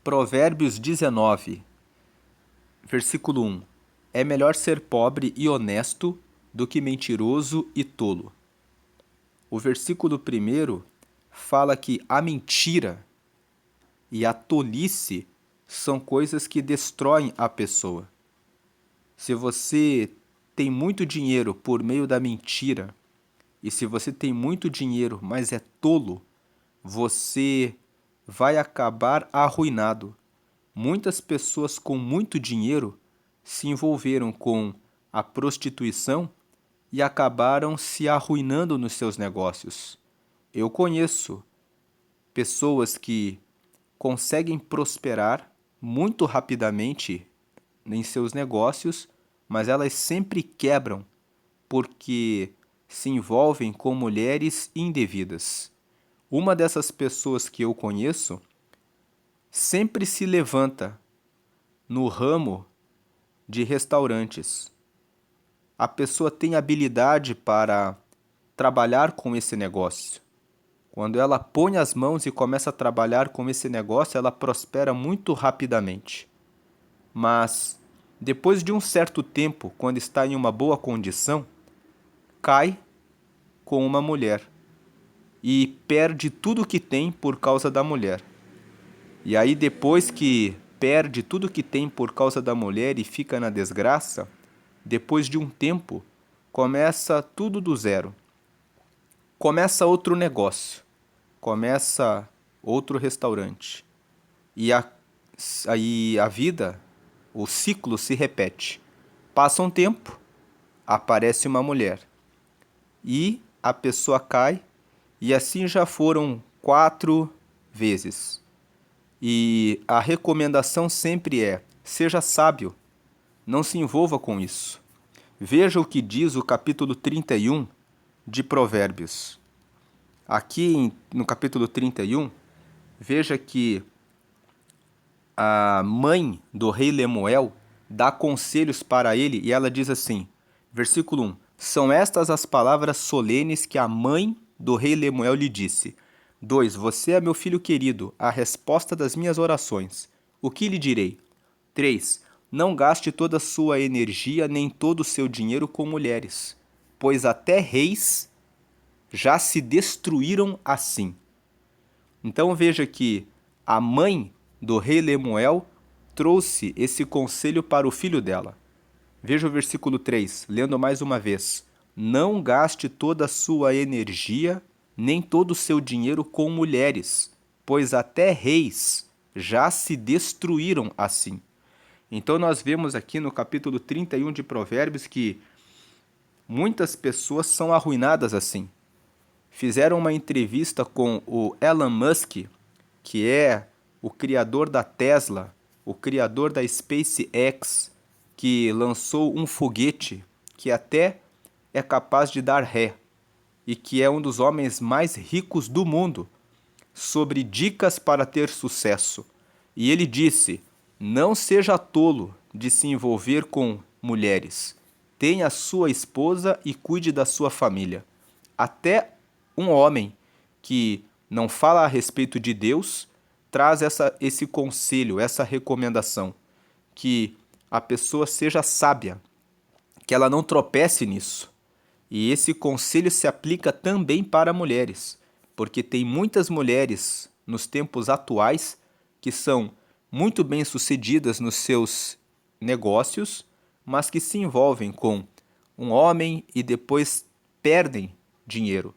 Provérbios 19, versículo 1. É melhor ser pobre e honesto do que mentiroso e tolo. O versículo 1 fala que a mentira e a tolice são coisas que destroem a pessoa. Se você tem muito dinheiro por meio da mentira, e se você tem muito dinheiro, mas é tolo, você vai acabar arruinado. Muitas pessoas com muito dinheiro se envolveram com a prostituição e acabaram se arruinando nos seus negócios. Eu conheço pessoas que conseguem prosperar muito rapidamente em seus negócios, mas elas sempre quebram porque se envolvem com mulheres indevidas. Uma dessas pessoas que eu conheço sempre se levanta no ramo de restaurantes. A pessoa tem habilidade para trabalhar com esse negócio. Quando ela põe as mãos e começa a trabalhar com esse negócio, ela prospera muito rapidamente. Mas, depois de um certo tempo, quando está em uma boa condição, cai com uma mulher e perde tudo que tem por causa da mulher. E aí, depois que perde tudo que tem por causa da mulher e fica na desgraça, depois de um tempo, começa tudo do zero. Começa outro negócio, começa outro restaurante. E aí a vida, o ciclo se repete. Passa um tempo, aparece uma mulher. E a pessoa cai, e assim já foram 4 vezes. E a recomendação sempre é: seja sábio, não se envolva com isso. Veja o que diz o capítulo 31 de Provérbios. Aqui no capítulo 31, veja que a mãe do rei Lemuel dá conselhos para ele e ela diz assim, versículo 1: São estas as palavras solenes que a mãe do rei Lemuel lhe disse. 2. Você é meu filho querido, a resposta das minhas orações. O que lhe direi? 3. Não gaste toda a sua energia nem todo o seu dinheiro com mulheres, pois até reis já se destruíram assim. Então veja que a mãe do rei Lemuel trouxe esse conselho para o filho dela. Veja o versículo 3, lendo mais uma vez. Não gaste toda a sua energia, nem todo o seu dinheiro com mulheres, pois até reis já se destruíram assim. Então nós vemos aqui no capítulo 31 de Provérbios que muitas pessoas são arruinadas assim. Fizeram uma entrevista com o Elon Musk, que é o criador da Tesla, o criador da SpaceX, que lançou um foguete que até é capaz de dar ré e que é um dos homens mais ricos do mundo, sobre dicas para ter sucesso. E ele disse: não seja tolo de se envolver com mulheres. Tenha sua esposa e cuide da sua família. Até um homem que não fala a respeito de Deus traz esse conselho, essa recomendação, que a pessoa seja sábia, que ela não tropece nisso. E esse conselho se aplica também para mulheres, porque tem muitas mulheres nos tempos atuais que são muito bem-sucedidas nos seus negócios, mas que se envolvem com um homem e depois perdem dinheiro.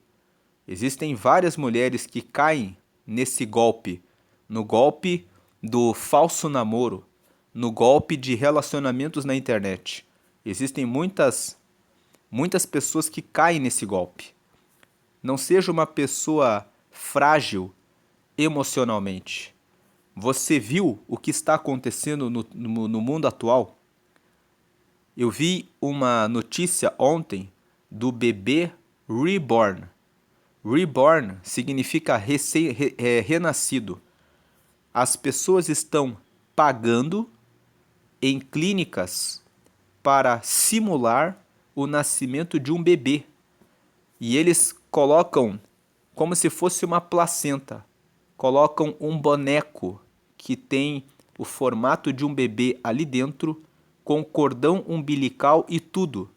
Existem várias mulheres que caem nesse golpe, no golpe do falso namoro, no golpe de relacionamentos na internet. Existem muitas pessoas que caem nesse golpe. Não seja uma pessoa frágil emocionalmente. Você viu o que está acontecendo no mundo atual? Eu vi uma notícia ontem do bebê reborn. Reborn significa renascido. As pessoas estão pagando em clínicas para simular o nascimento de um bebê. E eles colocam como se fosse uma placenta. Colocam um boneco que tem o formato de um bebê ali dentro, com cordão umbilical e tudo.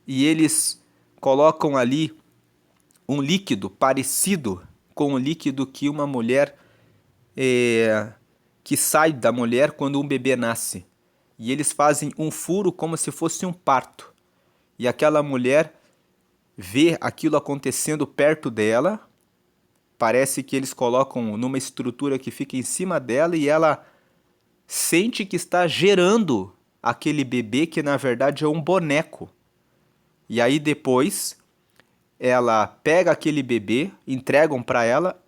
E eles colocam ali um líquido parecido com o líquido que uma mulher que sai da mulher quando um bebê nasce. E eles fazem um furo como se fosse um parto. E aquela mulher vê aquilo acontecendo perto dela. Parece que eles colocam numa estrutura que fica em cima dela e ela sente que está gerando aquele bebê que na verdade é um boneco. E aí depois ela pega aquele bebê, entregam para ela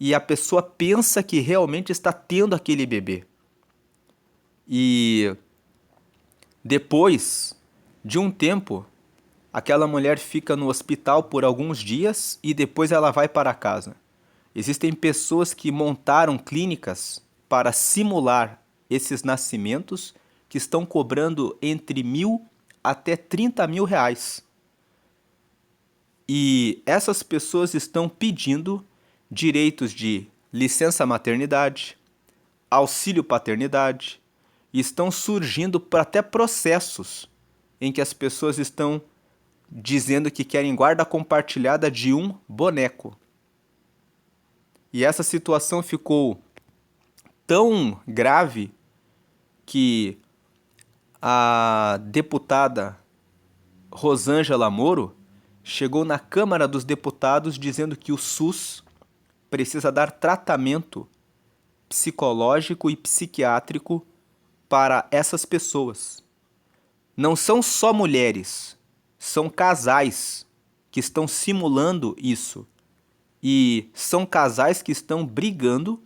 e a pessoa pensa que realmente está tendo aquele bebê. E depois de um tempo, aquela mulher fica no hospital por alguns dias e depois ela vai para casa. Existem pessoas que montaram clínicas para simular esses nascimentos que estão cobrando entre 1.000 até 30 mil reais. E essas pessoas estão pedindo direitos de licença maternidade, auxílio paternidade, e estão surgindo até processos em que as pessoas estão dizendo que querem guarda compartilhada de um boneco. E essa situação ficou tão grave que a deputada Rosângela Moro chegou na Câmara dos Deputados dizendo que o SUS precisa dar tratamento psicológico e psiquiátrico para essas pessoas. Não são só mulheres, são casais que estão simulando isso. E são casais que estão brigando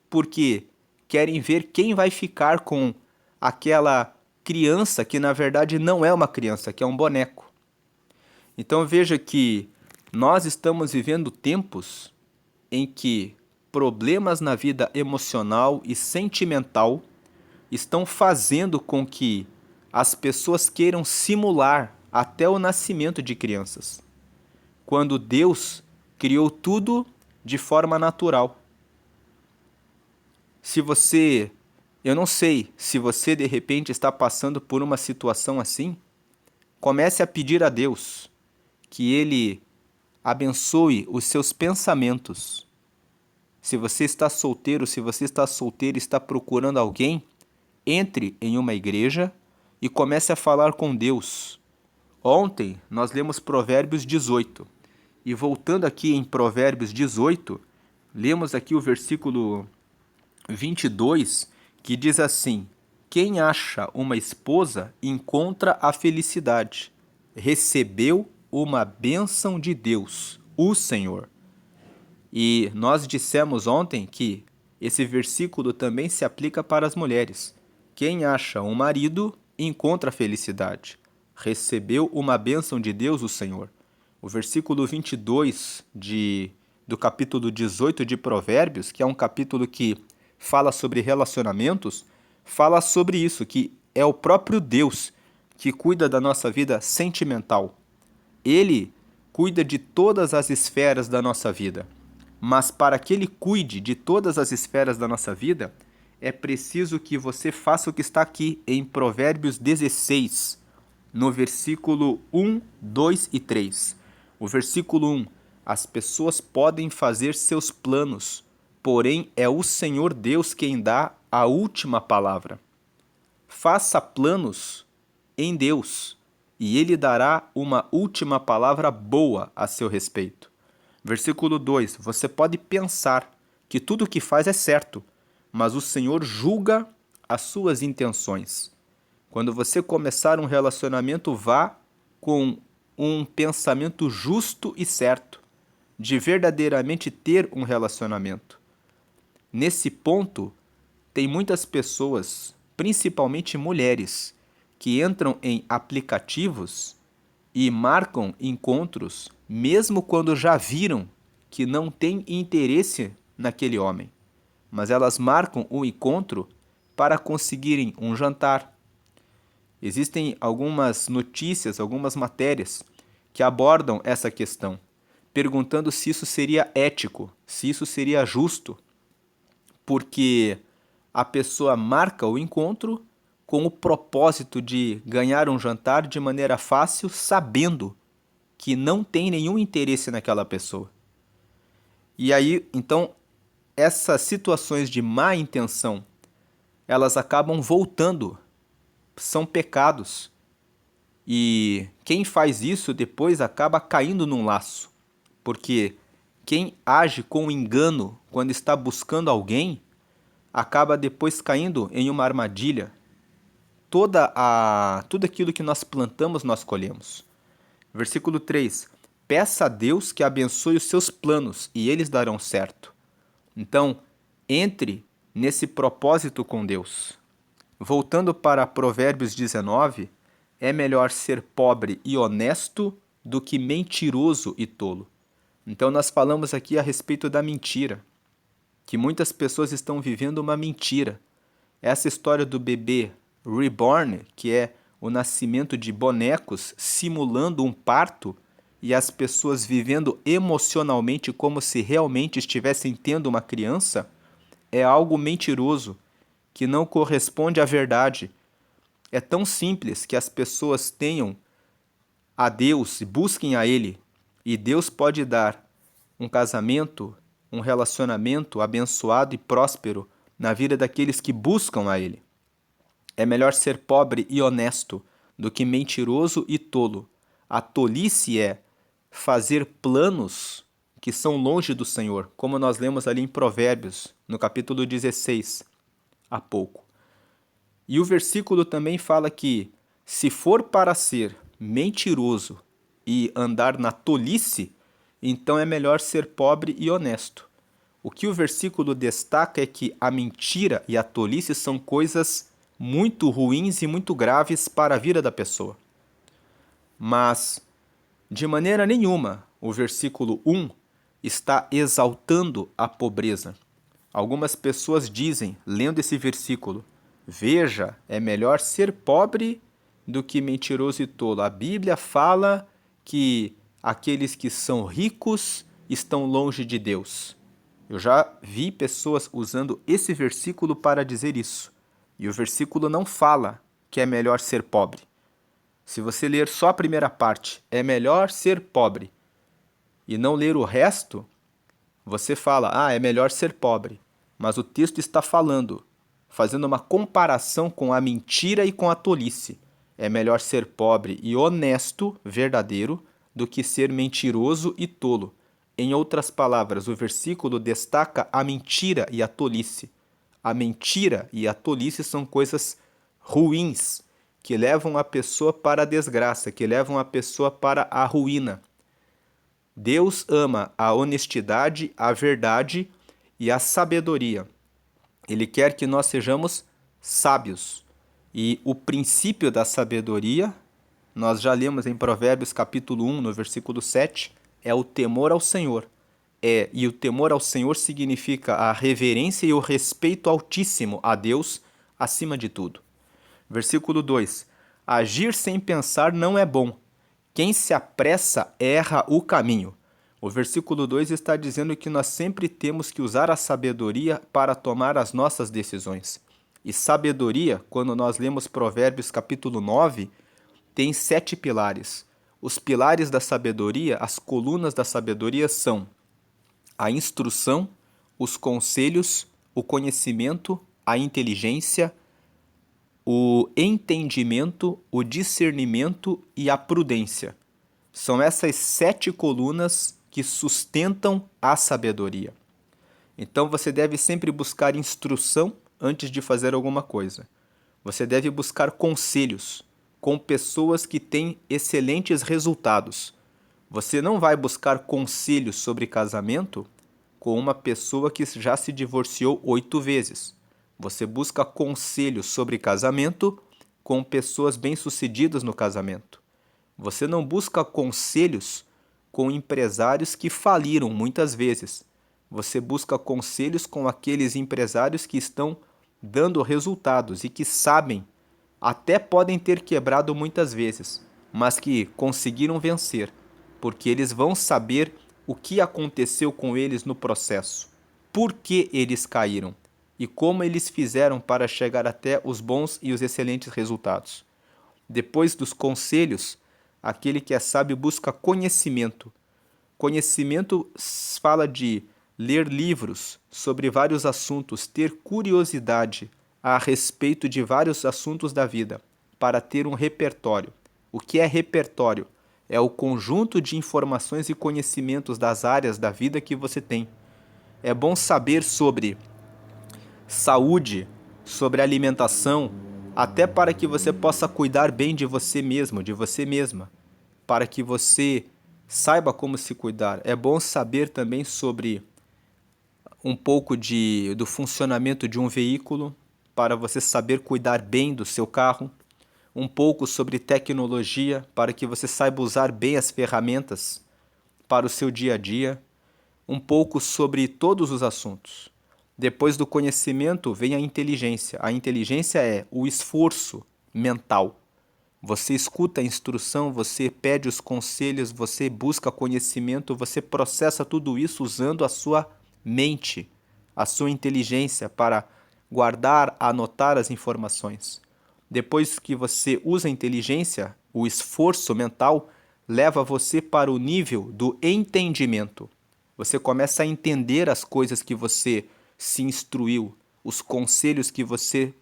porque querem ver quem vai ficar com aquela criança que na verdade não é uma criança, que é um boneco. Então veja que nós estamos vivendo tempos em que problemas na vida emocional e sentimental estão fazendo com que as pessoas queiram simular até o nascimento de crianças, quando Deus criou tudo de forma natural. Eu não sei se você de repente está passando por uma situação assim, comece a pedir a Deus que Ele abençoe os seus pensamentos. Se você está solteiro, se você está solteira e está procurando alguém, entre em uma igreja e comece a falar com Deus. Ontem nós lemos Provérbios 18. E voltando aqui em Provérbios 18, lemos aqui o versículo 22, que diz assim: quem acha uma esposa encontra a felicidade, recebeu uma bênção de Deus, o Senhor. E nós dissemos ontem que esse versículo também se aplica para as mulheres. Quem acha um marido encontra a felicidade, recebeu uma bênção de Deus, o Senhor. O versículo 22 do capítulo 18 de Provérbios, que é um capítulo que fala sobre relacionamentos, fala sobre isso, que é o próprio Deus que cuida da nossa vida sentimental. Ele cuida de todas as esferas da nossa vida. Mas para que Ele cuide de todas as esferas da nossa vida, é preciso que você faça o que está aqui em Provérbios 16, no versículo 1, 2 e 3. O versículo 1: as pessoas podem fazer seus planos, porém é o Senhor Deus quem dá a última palavra. Faça planos em Deus, e Ele dará uma última palavra boa a seu respeito. Versículo 2: você pode pensar que tudo o que faz é certo, mas o Senhor julga as suas intenções. Quando você começar um relacionamento, vá com um pensamento justo e certo, de verdadeiramente ter um relacionamento. Nesse ponto, tem muitas pessoas, principalmente mulheres, que entram em aplicativos e marcam encontros, mesmo quando já viram que não tem interesse naquele homem. Mas elas marcam o encontro para conseguirem um jantar. Existem algumas notícias, algumas matérias que abordam essa questão, perguntando se isso seria ético, se isso seria justo, porque a pessoa marca o encontro com o propósito de ganhar um jantar de maneira fácil, sabendo que não tem nenhum interesse naquela pessoa. E aí, então, essas situações de má intenção, elas acabam voltando, são pecados. E quem faz isso depois acaba caindo num laço, porque quem age com engano quando está buscando alguém, acaba depois caindo em uma armadilha. Tudo aquilo que nós plantamos, nós colhemos. Versículo 3: Peça a Deus que abençoe os seus planos e eles darão certo. Então, entre nesse propósito com Deus. Voltando para Provérbios 19, é melhor ser pobre e honesto do que mentiroso e tolo. Então, nós falamos aqui a respeito da mentira, que muitas pessoas estão vivendo uma mentira. Essa história do bebê reborn, que é o nascimento de bonecos simulando um parto, e as pessoas vivendo emocionalmente como se realmente estivessem tendo uma criança, é algo mentiroso, que não corresponde à verdade. É tão simples que as pessoas tenham a Deus, busquem a Ele, e Deus pode dar um casamento, um relacionamento abençoado e próspero na vida daqueles que buscam a Ele. É melhor ser pobre e honesto do que mentiroso e tolo. A tolice é fazer planos que são longe do Senhor, como nós lemos ali em Provérbios, no capítulo 16, há pouco. E o versículo também fala que, se for para ser mentiroso e andar na tolice, então é melhor ser pobre e honesto. O que o versículo destaca é que a mentira e a tolice são coisas muito ruins e muito graves para a vida da pessoa. Mas, de maneira nenhuma, o versículo 1 está exaltando a pobreza. Algumas pessoas dizem, lendo esse versículo, veja, é melhor ser pobre do que mentiroso e tolo. A Bíblia fala que aqueles que são ricos estão longe de Deus. Eu já vi pessoas usando esse versículo para dizer isso. E o versículo não fala que é melhor ser pobre. Se você ler só a primeira parte, é melhor ser pobre, e não ler o resto, você fala, é melhor ser pobre. Mas o texto está falando, fazendo uma comparação com a mentira e com a tolice. É melhor ser pobre e honesto, verdadeiro, do que ser mentiroso e tolo. Em outras palavras, o versículo destaca a mentira e a tolice. A mentira e a tolice são coisas ruins, que levam a pessoa para a desgraça, que levam a pessoa para a ruína. Deus ama a honestidade, a verdade e a sabedoria. Ele quer que nós sejamos sábios. E o princípio da sabedoria, nós já lemos em Provérbios capítulo 1, no versículo 7, é o temor ao Senhor. E o temor ao Senhor significa a reverência e o respeito altíssimo a Deus acima de tudo. Versículo 2. Agir sem pensar não é bom. Quem se apressa erra o caminho. O versículo 2 está dizendo que nós sempre temos que usar a sabedoria para tomar as nossas decisões. E sabedoria, quando nós lemos Provérbios capítulo 9, tem 7 pilares. Os pilares da sabedoria, as colunas da sabedoria são a instrução, os conselhos, o conhecimento, a inteligência, o entendimento, o discernimento e a prudência. São essas 7 colunas que sustentam a sabedoria. Então você deve sempre buscar instrução antes de fazer alguma coisa. Você deve buscar conselhos com pessoas que têm excelentes resultados. Você não vai buscar conselhos sobre casamento com uma pessoa que já se divorciou 8 vezes. Você busca conselhos sobre casamento com pessoas bem-sucedidas no casamento. Você não busca conselhos com empresários que faliram muitas vezes. Você busca conselhos com aqueles empresários que estão dando resultados e que sabem, até podem ter quebrado muitas vezes, mas que conseguiram vencer, porque eles vão saber o que aconteceu com eles no processo, por que eles caíram. e como eles fizeram para chegar até os bons e os excelentes resultados. Depois dos conselhos, aquele que é sábio busca conhecimento. Conhecimento fala de ler livros sobre vários assuntos, ter curiosidade a respeito de vários assuntos da vida, para ter um repertório. O que é repertório? É o conjunto de informações e conhecimentos das áreas da vida que você tem. É bom saber sobre saúde, sobre alimentação, até para que você possa cuidar bem de você mesmo, de você mesma, para que você saiba como se cuidar. É bom saber também sobre um pouco do funcionamento de um veículo, para você saber cuidar bem do seu carro, um pouco sobre tecnologia, para que você saiba usar bem as ferramentas para o seu dia a dia, um pouco sobre todos os assuntos. Depois do conhecimento vem a inteligência. A inteligência é o esforço mental. Você escuta a instrução, você pede os conselhos, você busca conhecimento, você processa tudo isso usando a sua mente, a sua inteligência para guardar, anotar as informações. Depois que você usa a inteligência, o esforço mental leva você para o nível do entendimento. Você começa a entender as coisas que você se instruiu, os conselhos que você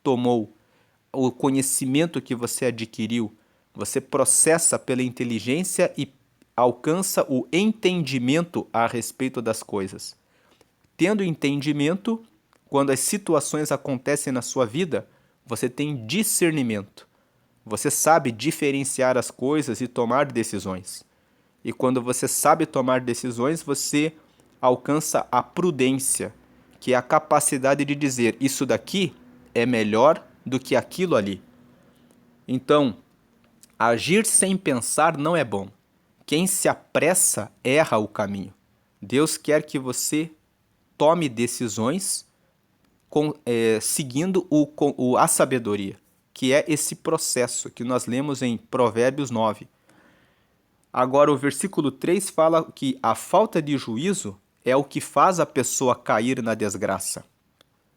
tomou, o conhecimento que você adquiriu. Você processa pela inteligência e alcança o entendimento a respeito das coisas. Tendo entendimento, quando as situações acontecem na sua vida, você tem discernimento. Você sabe diferenciar as coisas e tomar decisões. E quando você sabe tomar decisões, você alcança a prudência, que é a capacidade de dizer: isso daqui é melhor do que aquilo ali. Então, agir sem pensar não é bom. Quem se apressa erra o caminho. Deus quer que você tome decisões seguindo a sabedoria, que é esse processo que nós lemos em Provérbios 9. Agora, o versículo 3 fala que a falta de juízo é o que faz a pessoa cair na desgraça.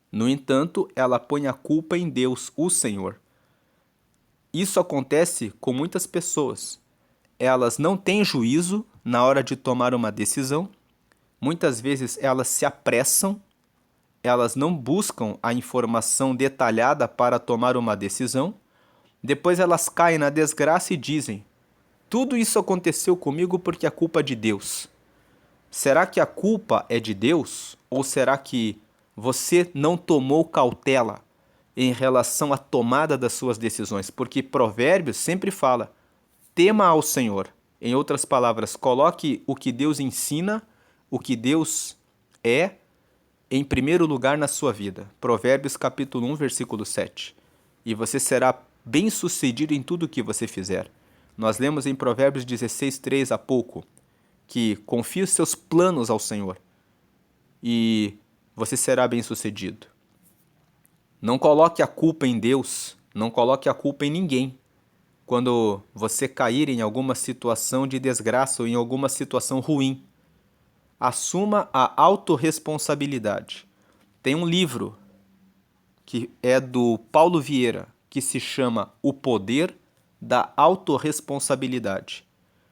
No entanto, ela põe a culpa em Deus, o Senhor. Isso acontece com muitas pessoas. Elas não têm juízo na hora de tomar uma decisão. Muitas vezes elas se apressam, elas não buscam a informação detalhada para tomar uma decisão. Depois elas caem na desgraça e dizem: tudo isso aconteceu comigo porque a culpa é de Deus. Será que a culpa é de Deus? Ou será que você não tomou cautela em relação à tomada das suas decisões? Porque Provérbios sempre fala: tema ao Senhor. Em outras palavras, coloque o que Deus ensina, o que Deus é, em primeiro lugar na sua vida. Provérbios capítulo 1, versículo 7. E você será bem-sucedido em tudo o que você fizer. Nós lemos em Provérbios 16, 3 há pouco, que confie os seus planos ao Senhor e você será bem-sucedido. Não coloque a culpa em Deus, não coloque a culpa em ninguém. Quando você cair em alguma situação de desgraça ou em alguma situação ruim, assuma a autorresponsabilidade. Tem um livro que é do Paulo Vieira, que se chama O Poder da Autorresponsabilidade.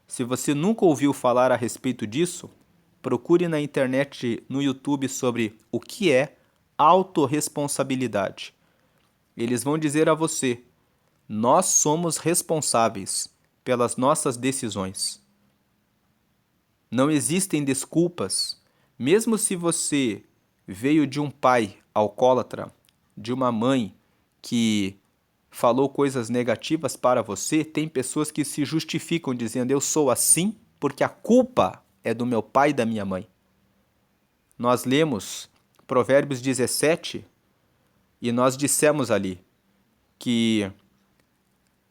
Se você nunca ouviu falar a respeito disso, procure na internet, no YouTube, sobre o que é autorresponsabilidade. Eles vão dizer a você: nós somos responsáveis pelas nossas decisões. Não existem desculpas. Mesmo se você veio de um pai alcoólatra, de uma mãe que falou coisas negativas para você, tem pessoas que se justificam dizendo: eu sou assim porque a culpa é do meu pai e da minha mãe. Nós lemos Provérbios 17 e nós dissemos ali que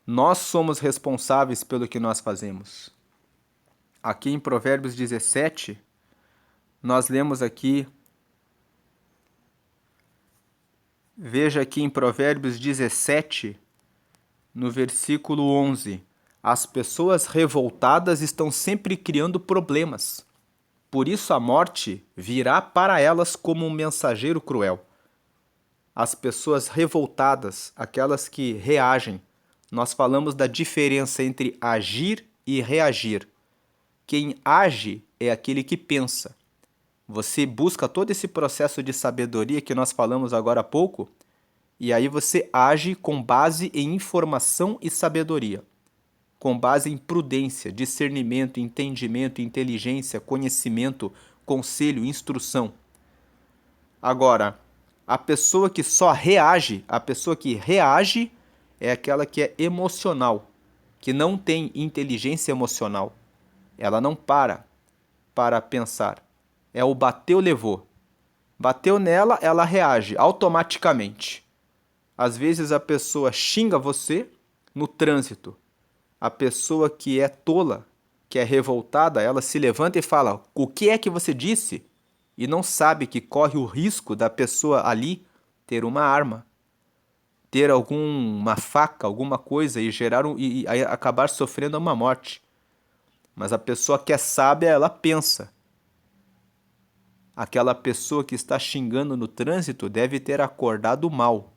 nós somos responsáveis pelo que nós fazemos. Aqui em Provérbios 17, nós lemos aqui, veja aqui em Provérbios 17, no versículo 11, as pessoas revoltadas estão sempre criando problemas. Por isso a morte virá para elas como um mensageiro cruel. as pessoas revoltadas, aquelas que reagem. Nós falamos da diferença entre agir e reagir. Quem age é aquele que pensa. Você busca todo esse processo de sabedoria que nós falamos agora há pouco, e aí você age com base em informação e sabedoria, com base em prudência, discernimento, entendimento, inteligência, conhecimento, conselho, instrução. Agora, a pessoa que só reage, a pessoa que reage é aquela que é emocional, que não tem inteligência emocional. Ela não para pensar. É o bateu, levou. Bateu nela, ela reage automaticamente. Às vezes a pessoa xinga você no trânsito. A pessoa que é tola, que é revoltada, ela se levanta e fala: "O que é que você disse?" E não sabe que corre o risco da pessoa ali ter uma arma, ter alguma faca, alguma coisa e e acabar sofrendo uma morte. Mas a pessoa que é sábia, ela pensa. Aquela pessoa que está xingando no trânsito deve ter acordado mal.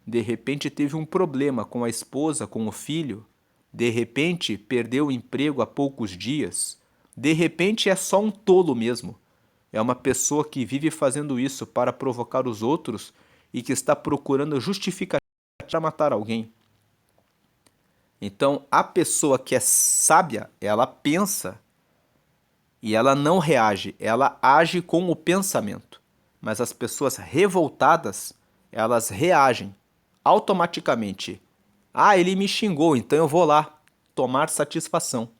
De repente teve um problema com a esposa, com o filho. De repente perdeu o emprego há poucos dias. De repente é só um tolo mesmo. É uma pessoa que vive fazendo isso para provocar os outros e que está procurando justificativa para matar alguém. Então, a pessoa que é sábia, ela pensa e ela não reage, ela age com o pensamento. Mas as pessoas revoltadas, elas reagem automaticamente. Ah, ele me xingou, então eu vou lá tomar satisfação.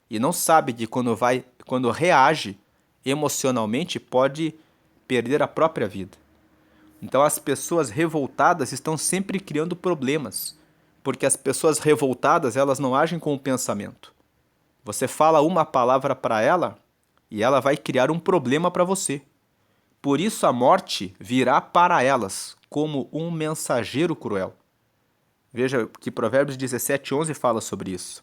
E não sabe que quando reage emocionalmente, pode perder a própria vida. Então as pessoas revoltadas estão sempre criando problemas, porque as pessoas revoltadas, elas não agem com o pensamento. Você fala uma palavra para ela e ela vai criar um problema para você. Por isso a morte virá para elas como um mensageiro cruel. Veja que Provérbios 17:11 fala sobre isso.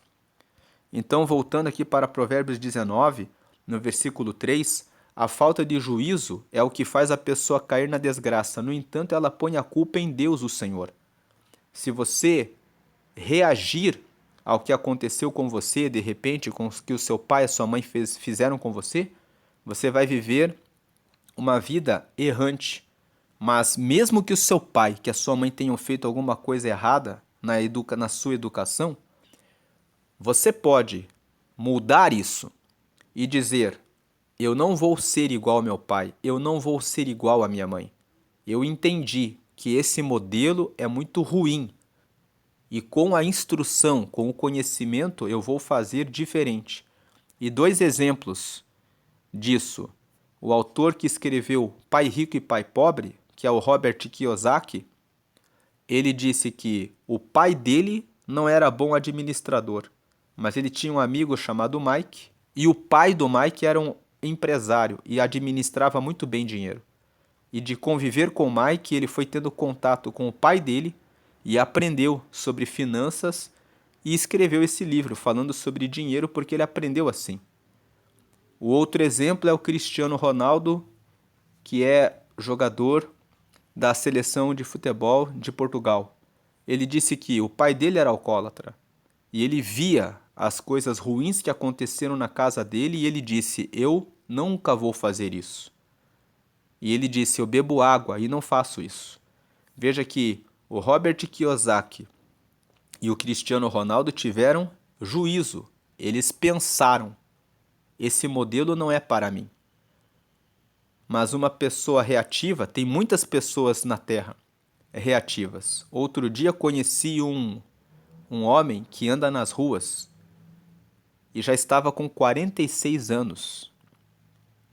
Então, voltando aqui para Provérbios 19, no versículo 3, a falta de juízo é o que faz a pessoa cair na desgraça. No entanto, ela põe a culpa em Deus, o Senhor. Se você reagir ao que aconteceu com você, de repente, com o que o seu pai e a sua mãe fizeram com você, você vai viver uma vida errante. Mas mesmo que o seu pai, que a sua mãe tenham feito alguma coisa errada na sua educação, você pode mudar isso e dizer: eu não vou ser igual ao meu pai, eu não vou ser igual à minha mãe. Eu entendi que esse modelo é muito ruim e com a instrução, com o conhecimento, eu vou fazer diferente. E dois exemplos disso. O autor que escreveu Pai Rico e Pai Pobre, que é o Robert Kiyosaki, ele disse que o pai dele não era bom administrador, mas ele tinha um amigo chamado Mike, e o pai do Mike era um empresário e administrava muito bem dinheiro. E de conviver com o Mike, ele foi tendo contato com o pai dele e aprendeu sobre finanças e escreveu esse livro falando sobre dinheiro porque ele aprendeu assim. O outro exemplo é o Cristiano Ronaldo, que é jogador da seleção de futebol de Portugal. Ele disse que o pai dele era alcoólatra e ele via as coisas ruins que aconteceram na casa dele e ele disse: eu nunca vou fazer isso. E ele disse: eu bebo água e não faço isso. Veja que o Robert Kiyosaki e o Cristiano Ronaldo tiveram juízo. Eles pensaram: esse modelo não é para mim. Mas uma pessoa reativa, tem muitas pessoas na Terra reativas. Outro dia conheci um homem que anda nas ruas e já estava com 46 anos.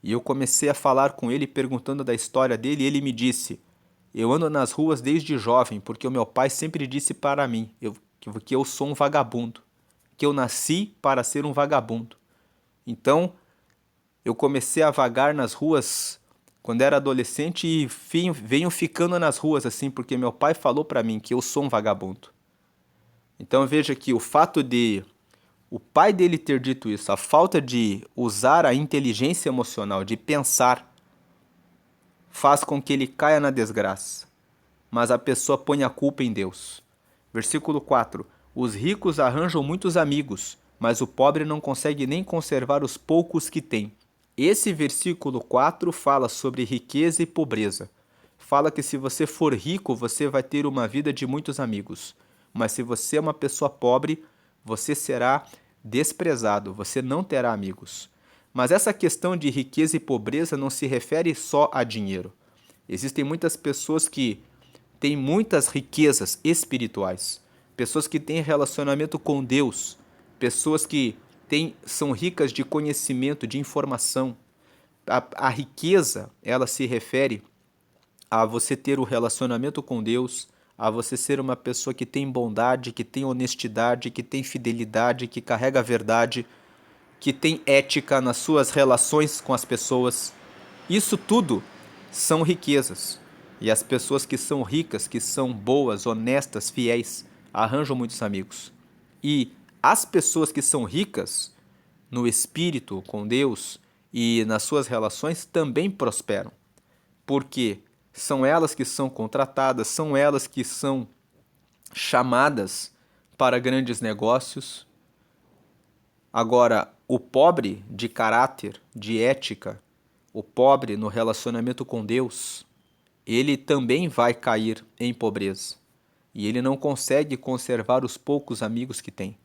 E eu comecei a falar com ele perguntando da história dele e ele me disse: eu ando nas ruas desde jovem porque o meu pai sempre disse para mim que eu sou um vagabundo, que eu nasci para ser um vagabundo. Então, eu comecei a vagar nas ruas quando era adolescente e venho ficando nas ruas assim porque meu pai falou para mim que eu sou um vagabundo. Então veja que o fato de o pai dele ter dito isso, a falta de usar a inteligência emocional, de pensar, faz com que ele caia na desgraça. mas a pessoa põe a culpa em Deus. Versículo 4. Os ricos arranjam muitos amigos, mas o pobre não consegue nem conservar os poucos que tem. Esse versículo 4 fala sobre riqueza e pobreza. Fala que se você for rico, você vai ter uma vida de muitos amigos. Mas se você é uma pessoa pobre, você será desprezado, você não terá amigos. Mas essa questão de riqueza e pobreza não se refere só a dinheiro. Existem muitas pessoas que têm muitas riquezas espirituais, pessoas que têm relacionamento com Deus, pessoas que são ricas de conhecimento, de informação. A riqueza, ela se refere a você ter o relacionamento com Deus, a você ser uma pessoa que tem bondade, que tem honestidade, que tem fidelidade, que carrega a verdade, que tem ética nas suas relações com as pessoas. Isso tudo são riquezas. E as pessoas que são ricas, que são boas, honestas, fiéis, arranjam muitos amigos. E as pessoas que são ricas no espírito, com Deus e nas suas relações também prosperam. Porque são elas que são contratadas, são elas que são chamadas para grandes negócios. Agora, o pobre de caráter, de ética, o pobre no relacionamento com Deus, ele também vai cair em pobreza. E ele não consegue conservar os poucos amigos que tem.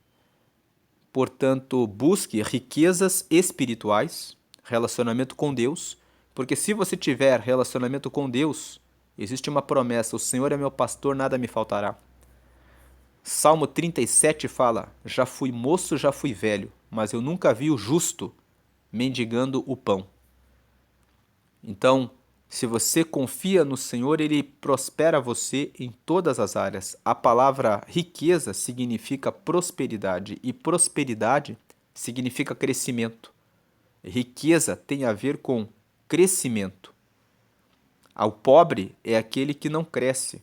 Portanto, busque riquezas espirituais, relacionamento com Deus, porque se você tiver relacionamento com Deus, existe uma promessa: o Senhor é meu pastor, nada me faltará. Salmo 37 fala: já fui moço, já fui velho, mas eu nunca vi o justo mendigando o pão. Então, se você confia no Senhor, Ele prospera você em todas as áreas. A palavra riqueza significa prosperidade e prosperidade significa crescimento. Riqueza tem a ver com crescimento. O pobre é aquele que não cresce.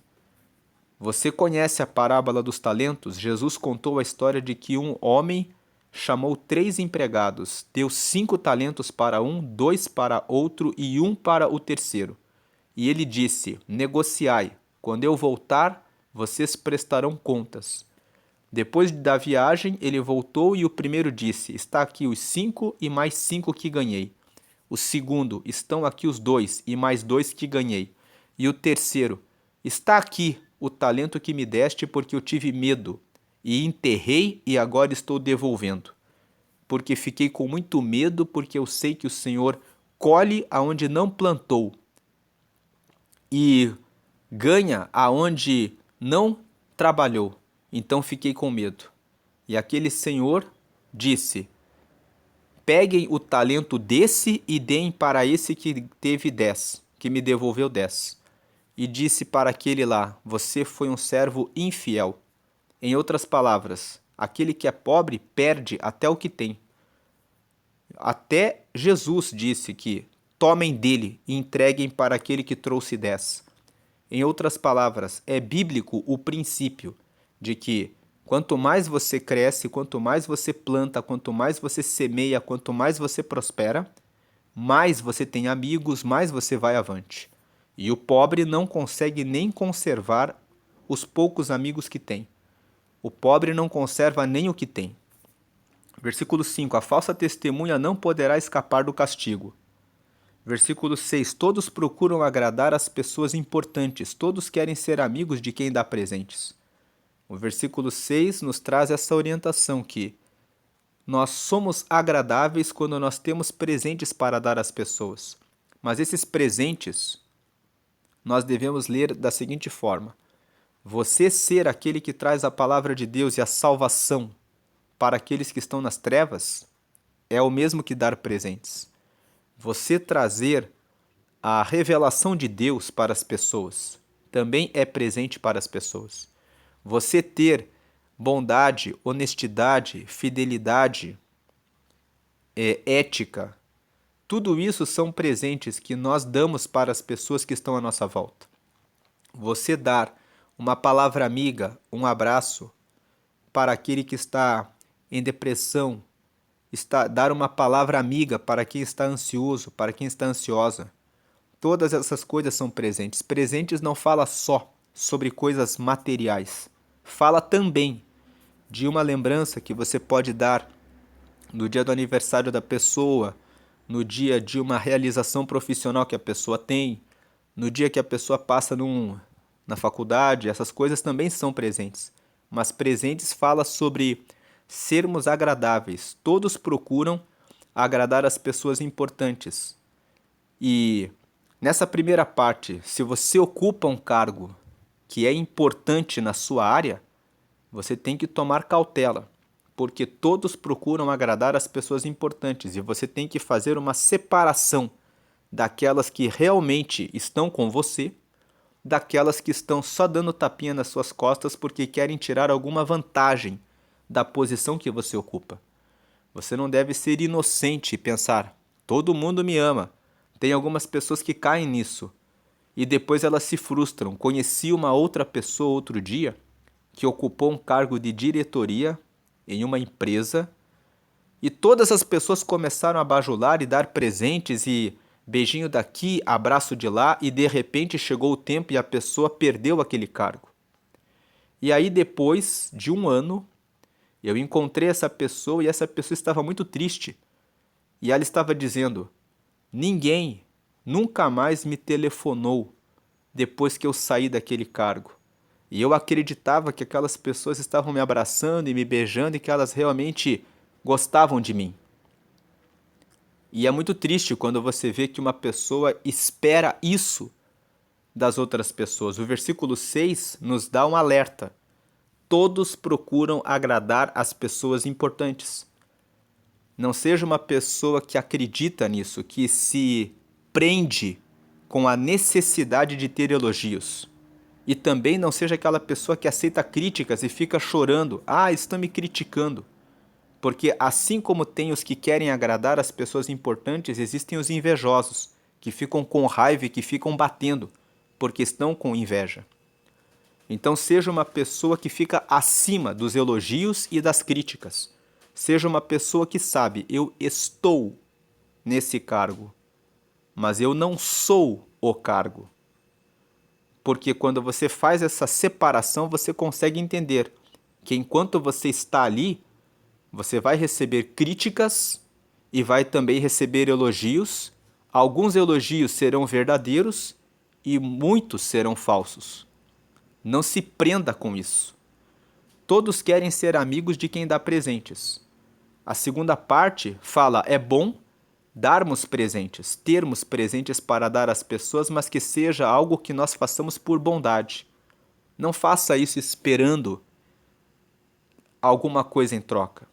Você conhece a parábola dos talentos? Jesus contou a história de que um homem chamou 3 empregados, deu 5 talentos para um, 2 para outro e 1 para o terceiro. E ele disse: negociai, quando eu voltar, vocês prestarão contas. Depois da viagem, ele voltou e o primeiro disse: está aqui os 5 e mais 5 que ganhei. O segundo: estão aqui os 2 e mais 2 que ganhei. E o terceiro: está aqui o talento que me deste, porque eu tive medo e enterrei e agora estou devolvendo. Porque fiquei com muito medo, porque eu sei que o Senhor colhe aonde não plantou e ganha aonde não trabalhou. Então fiquei com medo. E aquele senhor disse: peguem o talento desse e deem para esse que teve 10, que me devolveu 10. E disse para aquele lá: você foi um servo infiel. Em outras palavras, aquele que é pobre perde até o que tem. Até Jesus disse que tomem dele e entreguem para aquele que trouxe 10. Em outras palavras, é bíblico o princípio de que quanto mais você cresce, quanto mais você planta, quanto mais você semeia, quanto mais você prospera, mais você tem amigos, mais você vai avante. E o pobre não consegue nem conservar os poucos amigos que tem. O pobre não conserva nem o que tem. Versículo 5. A falsa testemunha não poderá escapar do castigo. Versículo 6. Todos procuram agradar as pessoas importantes, todos querem ser amigos de quem dá presentes. O versículo 6 nos traz essa orientação que nós somos agradáveis quando nós temos presentes para dar às pessoas. Mas esses presentes nós devemos ler da seguinte forma: você ser aquele que traz a palavra de Deus e a salvação para aqueles que estão nas trevas é o mesmo que dar presentes. Você trazer a revelação de Deus para as pessoas também é presente para as pessoas. Você ter bondade, honestidade, fidelidade, ética, tudo isso são presentes que nós damos para as pessoas que estão à nossa volta. Você dar uma palavra amiga, um abraço para aquele que está em depressão, dar uma palavra amiga para quem está ansioso, para quem está ansiosa. Todas essas coisas são presentes. Presentes não fala só sobre coisas materiais. Fala também de uma lembrança que você pode dar no dia do aniversário da pessoa, no dia de uma realização profissional que a pessoa tem, no dia que a pessoa passa na faculdade. Essas coisas também são presentes. Mas presentes fala sobre sermos agradáveis. Todos procuram agradar as pessoas importantes. E nessa primeira parte, se você ocupa um cargo que é importante na sua área, você tem que tomar cautela, porque todos procuram agradar as pessoas importantes e você tem que fazer uma separação daquelas que realmente estão com você, daquelas que estão só dando tapinha nas suas costas porque querem tirar alguma vantagem da posição que você ocupa. Você não deve ser inocente e pensar: todo mundo me ama. Tem algumas pessoas que caem nisso e depois elas se frustram. Conheci uma outra pessoa outro dia que ocupou um cargo de diretoria em uma empresa e todas as pessoas começaram a bajular e dar presentes e beijinho daqui, abraço de lá, e de repente chegou o tempo e a pessoa perdeu aquele cargo. E aí depois de um ano, eu encontrei essa pessoa e essa pessoa estava muito triste. E ela estava dizendo: ninguém nunca mais me telefonou depois que eu saí daquele cargo. E eu acreditava que aquelas pessoas estavam me abraçando e me beijando e que elas realmente gostavam de mim. E é muito triste quando você vê que uma pessoa espera isso das outras pessoas. O versículo 6 nos dá um alerta. Todos procuram agradar as pessoas importantes. Não seja uma pessoa que acredita nisso, que se prende com a necessidade de ter elogios. E também não seja aquela pessoa que aceita críticas e fica chorando: ah, estão me criticando. Porque assim como tem os que querem agradar as pessoas importantes, existem os invejosos, que ficam com raiva e que ficam batendo, porque estão com inveja. Então seja uma pessoa que fica acima dos elogios e das críticas. Seja uma pessoa que sabe: eu estou nesse cargo, mas eu não sou o cargo. Porque quando você faz essa separação, você consegue entender que enquanto você está ali, você vai receber críticas e vai também receber elogios. Alguns elogios serão verdadeiros e muitos serão falsos. Não se prenda com isso. Todos querem ser amigos de quem dá presentes. A segunda parte fala: é bom darmos presentes, termos presentes para dar às pessoas, mas que seja algo que nós façamos por bondade. Não faça isso esperando alguma coisa em troca.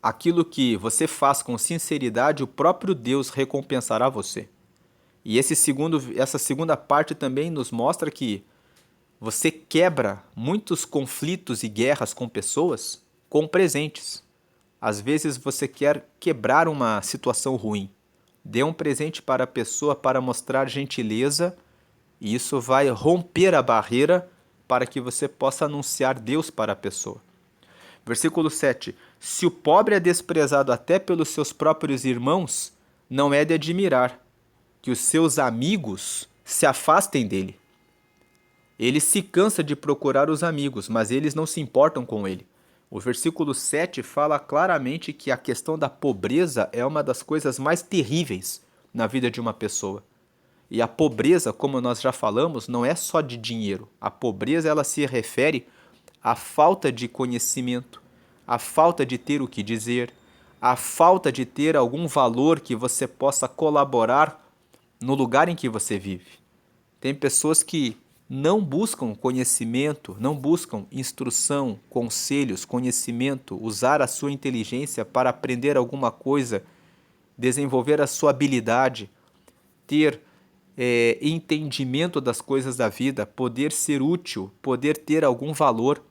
Aquilo que você faz com sinceridade, o próprio Deus recompensará você. E essa segunda parte também nos mostra que você quebra muitos conflitos e guerras com pessoas com presentes. Às vezes você quer quebrar uma situação ruim. Dê um presente para a pessoa para mostrar gentileza, e isso vai romper a barreira para que você possa anunciar Deus para a pessoa. Versículo 7. Se o pobre é desprezado até pelos seus próprios irmãos, não é de admirar que os seus amigos se afastem dele. Ele se cansa de procurar os amigos, mas eles não se importam com ele. O versículo 7 fala claramente que a questão da pobreza é uma das coisas mais terríveis na vida de uma pessoa. E a pobreza, como nós já falamos, não é só de dinheiro. A pobreza, ela se refere à falta de conhecimento, à falta de ter o que dizer, à falta de ter algum valor que você possa colaborar no lugar em que você vive. Tem pessoas que não buscam conhecimento, não buscam instrução, conselhos, conhecimento, usar a sua inteligência para aprender alguma coisa, desenvolver a sua habilidade, ter entendimento das coisas da vida, poder ser útil, poder ter algum valor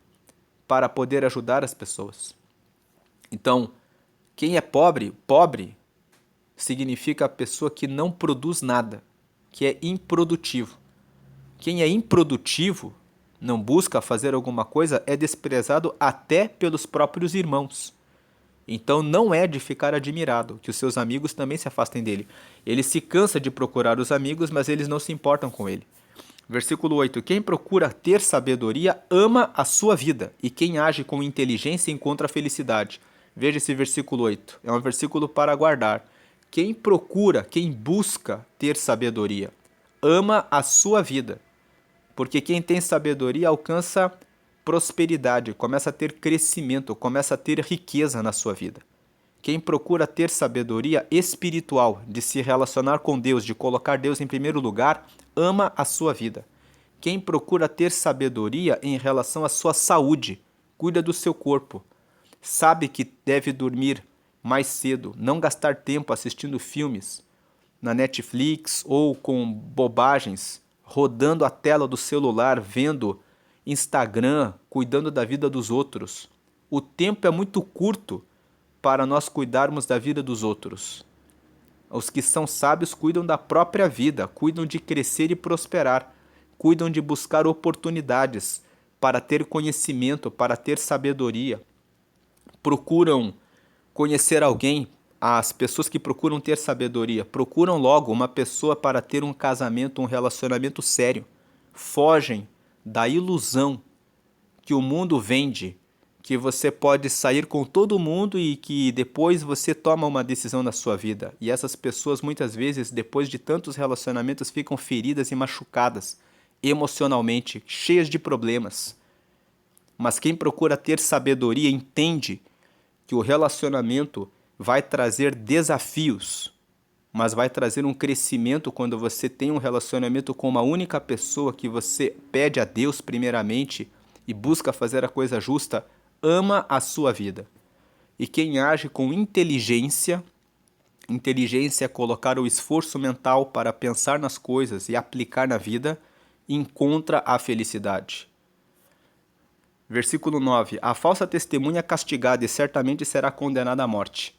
para poder ajudar as pessoas. Então, quem é pobre, pobre significa a pessoa que não produz nada, que é improdutivo. Quem é improdutivo, não busca fazer alguma coisa, é desprezado até pelos próprios irmãos. Então não é de ficar admirado que os seus amigos também se afastem dele. Ele se cansa de procurar os amigos, mas eles não se importam com ele. Versículo 8. Quem procura ter sabedoria ama a sua vida, e quem age com inteligência encontra a felicidade. Veja esse versículo 8. É um versículo para guardar. Quem procura, quem busca ter sabedoria, ama a sua vida. Porque quem tem sabedoria alcança prosperidade, começa a ter crescimento, começa a ter riqueza na sua vida. Quem procura ter sabedoria espiritual, de se relacionar com Deus, de colocar Deus em primeiro lugar, ama a sua vida. Quem procura ter sabedoria em relação à sua saúde, cuida do seu corpo, sabe que deve dormir mais cedo, não gastar tempo assistindo filmes na Netflix ou com bobagens, rodando a tela do celular, vendo Instagram, cuidando da vida dos outros. O tempo é muito curto para nós cuidarmos da vida dos outros. Os que são sábios cuidam da própria vida, cuidam de crescer e prosperar, cuidam de buscar oportunidades para ter conhecimento, para ter sabedoria. Procuram conhecer alguém, as pessoas que procuram ter sabedoria, procuram logo uma pessoa para ter um casamento, um relacionamento sério. Fogem da ilusão que o mundo vende, que você pode sair com todo mundo e que depois você toma uma decisão na sua vida. E essas pessoas muitas vezes, depois de tantos relacionamentos, ficam feridas e machucadas emocionalmente, cheias de problemas. Mas quem procura ter sabedoria entende que o relacionamento vai trazer desafios, mas vai trazer um crescimento quando você tem um relacionamento com uma única pessoa que você pede a Deus primeiramente e busca fazer a coisa justa, ama a sua vida. E quem age com inteligência, inteligência é colocar o esforço mental para pensar nas coisas e aplicar na vida, encontra a felicidade. Versículo 9. A falsa testemunha é castigada e certamente será condenada à morte.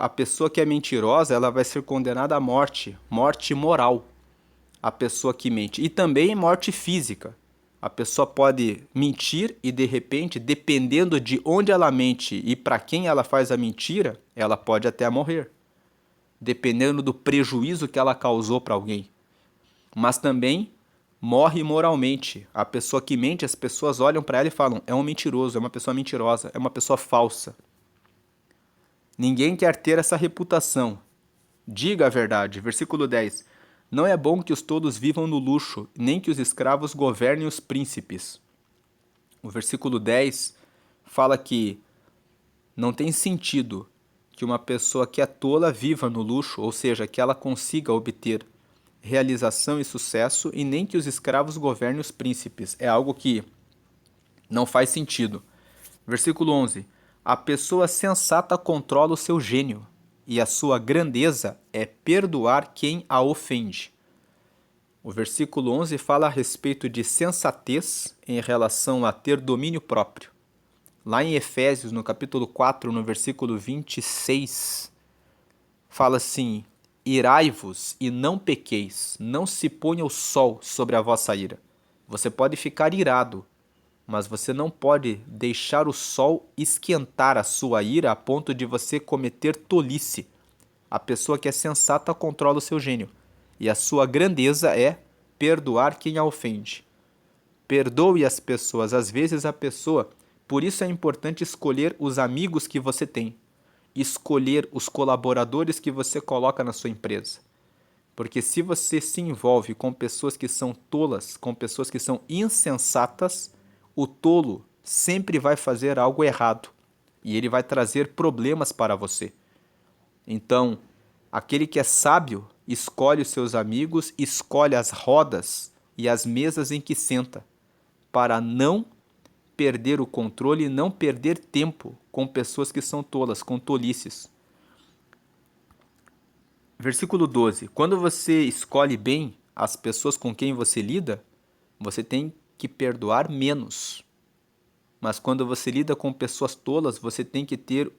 A pessoa que é mentirosa, ela vai ser condenada à morte, morte moral. A pessoa que mente. E também morte física. A pessoa pode mentir e, de repente, dependendo de onde ela mente e para quem ela faz a mentira, ela pode até morrer. Dependendo do prejuízo que ela causou para alguém. Mas também morre moralmente. A pessoa que mente, as pessoas olham para ela e falam: é um mentiroso, é uma pessoa mentirosa, é uma pessoa falsa. Ninguém quer ter essa reputação. Diga a verdade. Versículo 10. Não é bom que os tolos vivam no luxo, nem que os escravos governem os príncipes. O versículo 10 fala que não tem sentido que uma pessoa que é tola viva no luxo, ou seja, que ela consiga obter realização e sucesso, e nem que os escravos governem os príncipes. É algo que não faz sentido. Versículo 11. A pessoa sensata controla o seu gênio, e a sua grandeza é perdoar quem a ofende. O versículo 11 fala a respeito de sensatez em relação a ter domínio próprio. Lá em Efésios, no capítulo 4, no versículo 26, fala assim: irai-vos e não pequeis, não se ponha o sol sobre a vossa ira. Você pode ficar irado, mas você não pode deixar o sol esquentar a sua ira a ponto de você cometer tolice. A pessoa que é sensata controla o seu gênio, e a sua grandeza é perdoar quem a ofende. Perdoe as pessoas, às vezes a pessoa. Por isso é importante escolher os amigos que você tem, escolher os colaboradores que você coloca na sua empresa. Porque se você se envolve com pessoas que são tolas, com pessoas que são insensatas, o tolo sempre vai fazer algo errado e ele vai trazer problemas para você. Então, aquele que é sábio escolhe os seus amigos, escolhe as rodas e as mesas em que senta, para não perder o controle e não perder tempo com pessoas que são tolas, com tolices. Versículo 12. Quando você escolhe bem as pessoas com quem você lida, você tem que perdoar menos. Mas quando você lida com pessoas tolas, você tem que ter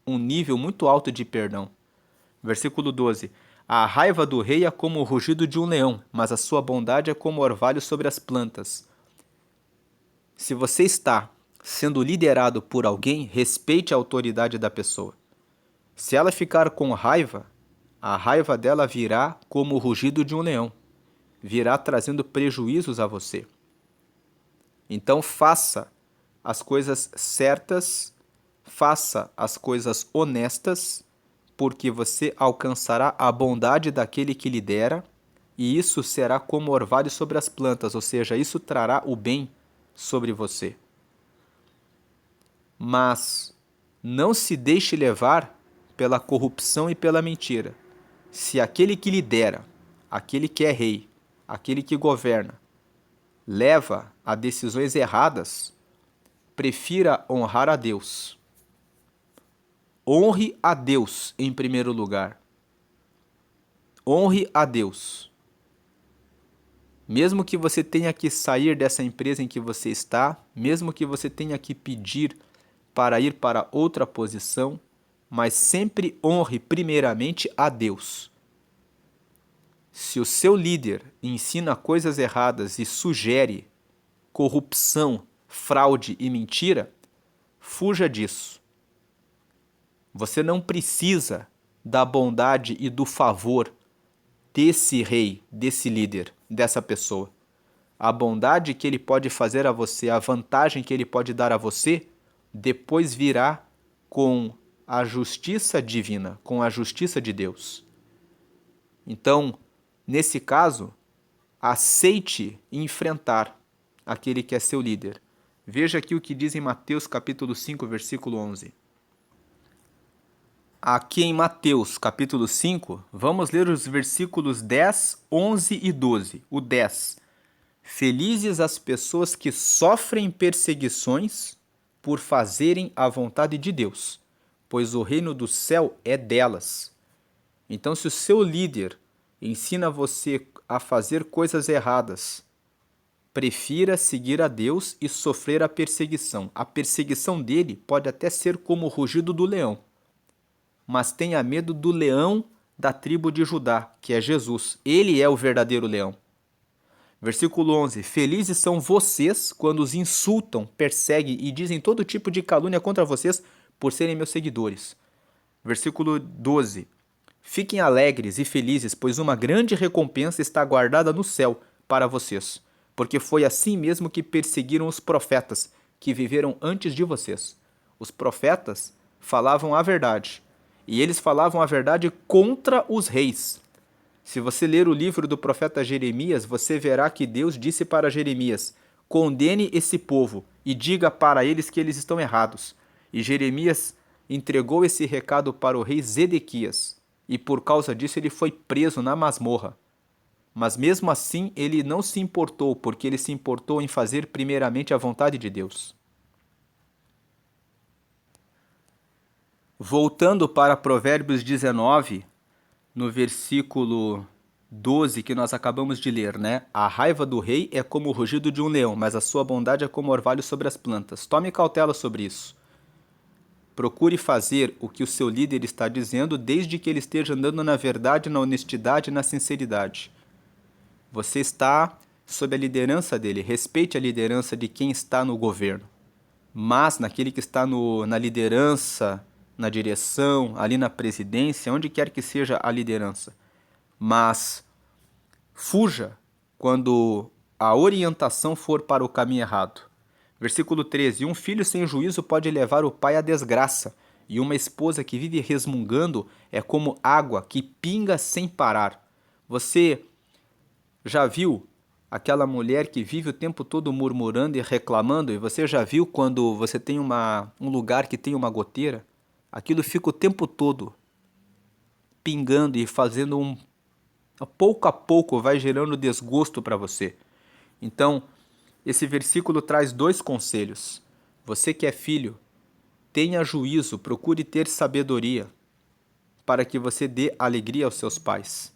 um nível muito alto de perdão. Versículo 12. A raiva do rei é como o rugido de um leão, mas a sua bondade é como o orvalho sobre as plantas. Se você está sendo liderado por alguém, respeite a autoridade da pessoa. Se ela ficar com raiva, a raiva dela virá como o rugido de um leão. virá trazendo prejuízos a você. Então faça as coisas certas, faça as coisas honestas, porque você alcançará a bondade daquele que lhe dera, e isso será como orvalho sobre as plantas, ou seja, isso trará o bem sobre você. Mas não se deixe levar pela corrupção e pela mentira. Se aquele que lidera, aquele que é rei, aquele que governa, leva a decisões erradas, prefira honrar a Deus. Honre a Deus em primeiro lugar. Honre a Deus. Mesmo que você tenha que sair dessa empresa em que você está, mesmo que você tenha que pedir para ir para outra posição, mas sempre honre primeiramente a Deus. Se o seu líder ensina coisas erradas e sugere corrupção, fraude e mentira, fuja disso. Você não precisa da bondade e do favor desse rei, desse líder, dessa pessoa. A bondade que ele pode fazer a você, a vantagem que ele pode dar a você, depois virá com a justiça divina, com a justiça de Deus. Então, nesse caso, aceite enfrentar aquele que é seu líder. Veja aqui o que diz em Mateus capítulo 5, versículo 11. Aqui em Mateus capítulo 5, vamos ler os versículos 10, 11 e 12. O 10. Felizes as pessoas que sofrem perseguições por fazerem a vontade de Deus, pois o reino do céu é delas. Então, se o seu líder ensina você a fazer coisas erradas, prefira seguir a Deus e sofrer a perseguição. A perseguição dele pode até ser como o rugido do leão, mas tenha medo do leão da tribo de Judá, que é Jesus. Ele é o verdadeiro leão. Versículo 11. Felizes são vocês quando os insultam, perseguem e dizem todo tipo de calúnia contra vocês por serem meus seguidores. Versículo 12. Fiquem alegres e felizes, pois uma grande recompensa está guardada no céu para vocês, porque foi assim mesmo que perseguiram os profetas que viveram antes de vocês. Os profetas falavam a verdade, e eles falavam a verdade contra os reis. Se você ler o livro do profeta Jeremias, você verá que Deus disse para Jeremias: condene esse povo e diga para eles que eles estão errados. E Jeremias entregou esse recado para o rei Zedequias, e por causa disso ele foi preso na masmorra. Mas mesmo assim ele não se importou, porque ele se importou em fazer primeiramente a vontade de Deus. Voltando para Provérbios 19, no versículo 12 que nós acabamos de ler, né? A raiva do rei é como o rugido de um leão, mas a sua bondade é como orvalho sobre as plantas. Tome cautela sobre isso. Procure fazer o que o seu líder está dizendo, desde que ele esteja andando na verdade, na honestidade e na sinceridade. Você está sob a liderança dele. Respeite a liderança de quem está no governo. Mas naquele que está na liderança, na direção, ali na presidência, onde quer que seja a liderança. Mas fuja quando a orientação for para o caminho errado. Versículo 13. Um filho sem juízo pode levar o pai à desgraça, e uma esposa que vive resmungando é como água que pinga sem parar. Você já viu aquela mulher que vive o tempo todo murmurando e reclamando? E você já viu quando você tem um lugar que tem uma goteira? Aquilo fica o tempo todo pingando e fazendo pouco a pouco vai gerando desgosto para você. Então, esse versículo traz dois conselhos. Você que é filho, tenha juízo, procure ter sabedoria, para que você dê alegria aos seus pais.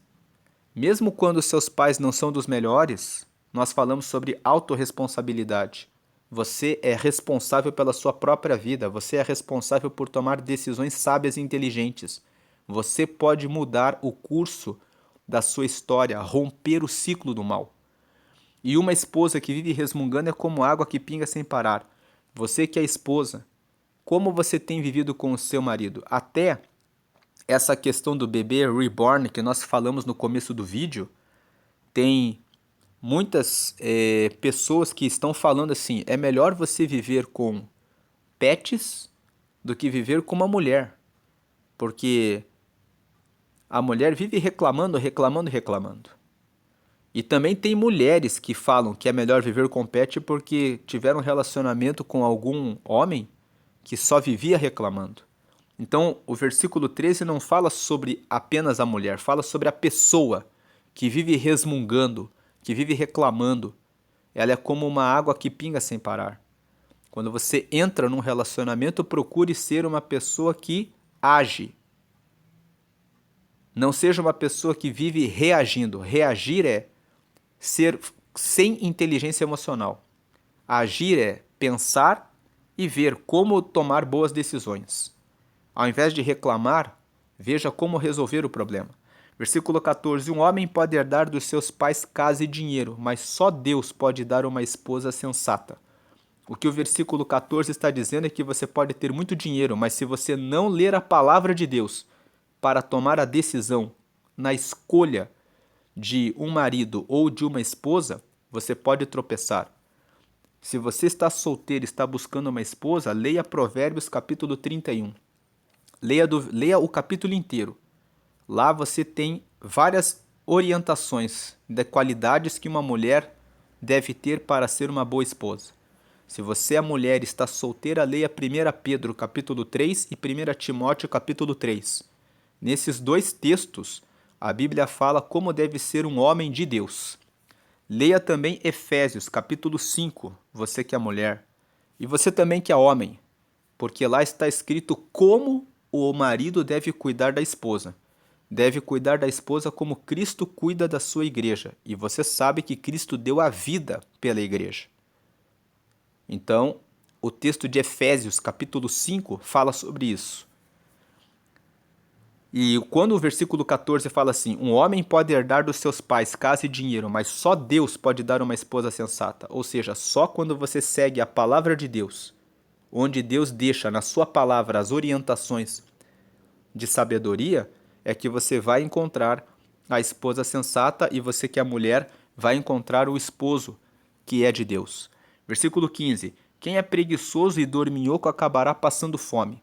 Mesmo quando seus pais não são dos melhores, nós falamos sobre autorresponsabilidade. Você é responsável pela sua própria vida, você é responsável por tomar decisões sábias e inteligentes. Você pode mudar o curso da sua história, romper o ciclo do mal. E uma esposa que vive resmungando é como água que pinga sem parar. Você que é esposa, como você tem vivido com o seu marido? Até essa questão do bebê reborn que nós falamos no começo do vídeo, tem muitas pessoas que estão falando assim, é melhor você viver com pets do que viver com uma mulher, porque a mulher vive reclamando, reclamando, reclamando. E também tem mulheres que falam que é melhor viver com pet porque tiveram um relacionamento com algum homem que só vivia reclamando. Então, o versículo 13 não fala sobre apenas a mulher, fala sobre a pessoa que vive resmungando, que vive reclamando. Ela é como uma água que pinga sem parar. Quando você entra num relacionamento, procure ser uma pessoa que age. Não seja uma pessoa que vive reagindo. Reagir é ser sem inteligência emocional. Agir é pensar e ver como tomar boas decisões. Ao invés de reclamar, veja como resolver o problema. Versículo 14: Um homem pode herdar dos seus pais casa e dinheiro, mas só Deus pode dar uma esposa sensata. O que o versículo 14 está dizendo é que você pode ter muito dinheiro, mas se você não ler a palavra de Deus para tomar a decisão na escolha de um marido ou de uma esposa, você pode tropeçar. Se você está solteiro e está buscando uma esposa, leia Provérbios capítulo 31. Leia o capítulo inteiro. Lá você tem várias orientações de qualidades que uma mulher deve ter para ser uma boa esposa. Se você é mulher e está solteira, leia 1 Pedro capítulo 3 e 1 Timóteo capítulo 3. Nesses dois textos, a Bíblia fala como deve ser um homem de Deus. Leia também Efésios capítulo 5, você que é mulher, e você também que é homem, porque lá está escrito como o marido deve cuidar da esposa. Deve cuidar da esposa como Cristo cuida da sua igreja, e você sabe que Cristo deu a vida pela igreja. Então, o texto de Efésios, capítulo 5, fala sobre isso. E quando o versículo 14 fala assim, um homem pode herdar dos seus pais casa e dinheiro, mas só Deus pode dar uma esposa sensata. Ou seja, só quando você segue a palavra de Deus, onde Deus deixa na sua palavra as orientações de sabedoria, é que você vai encontrar a esposa sensata e você que é mulher vai encontrar o esposo que é de Deus. Versículo 15. Quem é preguiçoso e dorminhoco acabará passando fome.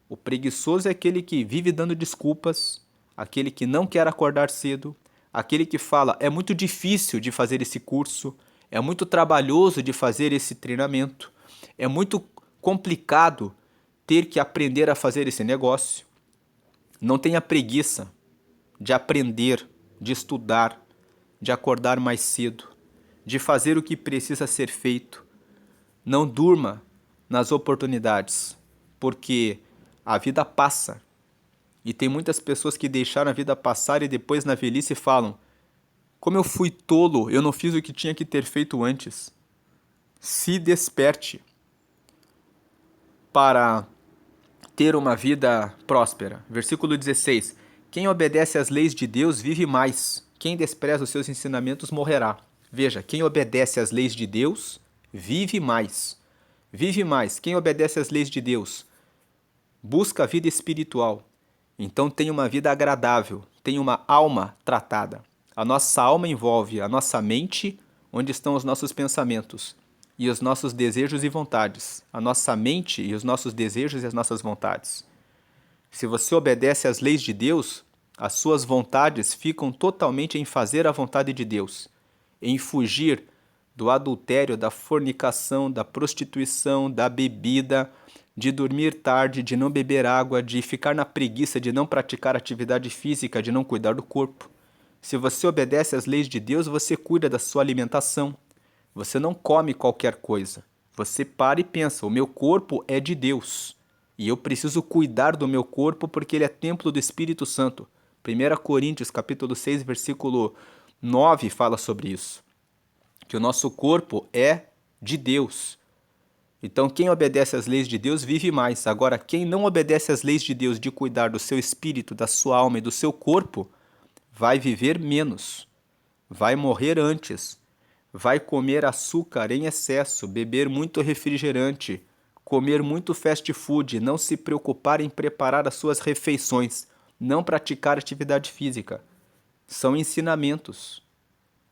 O preguiçoso é aquele que vive dando desculpas, aquele que não quer acordar cedo, aquele que fala, é muito difícil de fazer esse curso, é muito trabalhoso de fazer esse treinamento, é muito complicado ter que aprender a fazer esse negócio. Não tenha preguiça de aprender, de estudar, de acordar mais cedo, de fazer o que precisa ser feito. Não durma nas oportunidades, porque a vida passa. E tem muitas pessoas que deixaram a vida passar e depois na velhice falam: como eu fui tolo, eu não fiz o que tinha que ter feito antes. Se desperte para ter uma vida próspera. Versículo 16. Quem obedece às leis de Deus vive mais. Quem despreza os seus ensinamentos morrerá. Veja, quem obedece às leis de Deus vive mais. Vive mais. Quem obedece às leis de Deus busca a vida espiritual. Então tem uma vida agradável, tem uma alma tratada. A nossa alma envolve a nossa mente, onde estão os nossos pensamentos, e os nossos desejos e vontades. A nossa mente e os nossos desejos e as nossas vontades. Se você obedece às leis de Deus, as suas vontades ficam totalmente em fazer a vontade de Deus, em fugir do adultério, da fornicação, da prostituição, da bebida, de dormir tarde, de não beber água, de ficar na preguiça, de não praticar atividade física, de não cuidar do corpo. Se você obedece às leis de Deus, você cuida da sua alimentação. Você não come qualquer coisa. Você para e pensa, o meu corpo é de Deus. E eu preciso cuidar do meu corpo porque ele é templo do Espírito Santo. 1 Coríntios capítulo 6, versículo 9 fala sobre isso. Que o nosso corpo é de Deus. Então quem obedece às leis de Deus vive mais. Agora quem não obedece às leis de Deus de cuidar do seu espírito, da sua alma e do seu corpo, vai viver menos. Vai morrer antes. Vai comer açúcar em excesso, beber muito refrigerante, comer muito fast food, não se preocupar em preparar as suas refeições, não praticar atividade física. São ensinamentos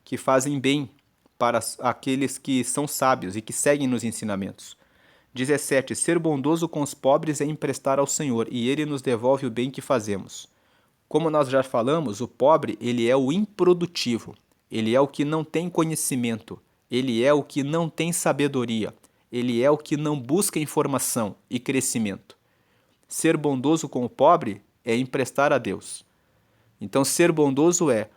que fazem bem, para aqueles que são sábios e que seguem nos ensinamentos. 17. Ser bondoso com os pobres é emprestar ao Senhor, e Ele nos devolve o bem que fazemos. Como nós já falamos, o pobre, ele é o improdutivo, ele é o que não tem conhecimento, ele é o que não tem sabedoria, ele é o que não busca informação e crescimento. Ser bondoso com o pobre é emprestar a Deus. Então, ser bondoso é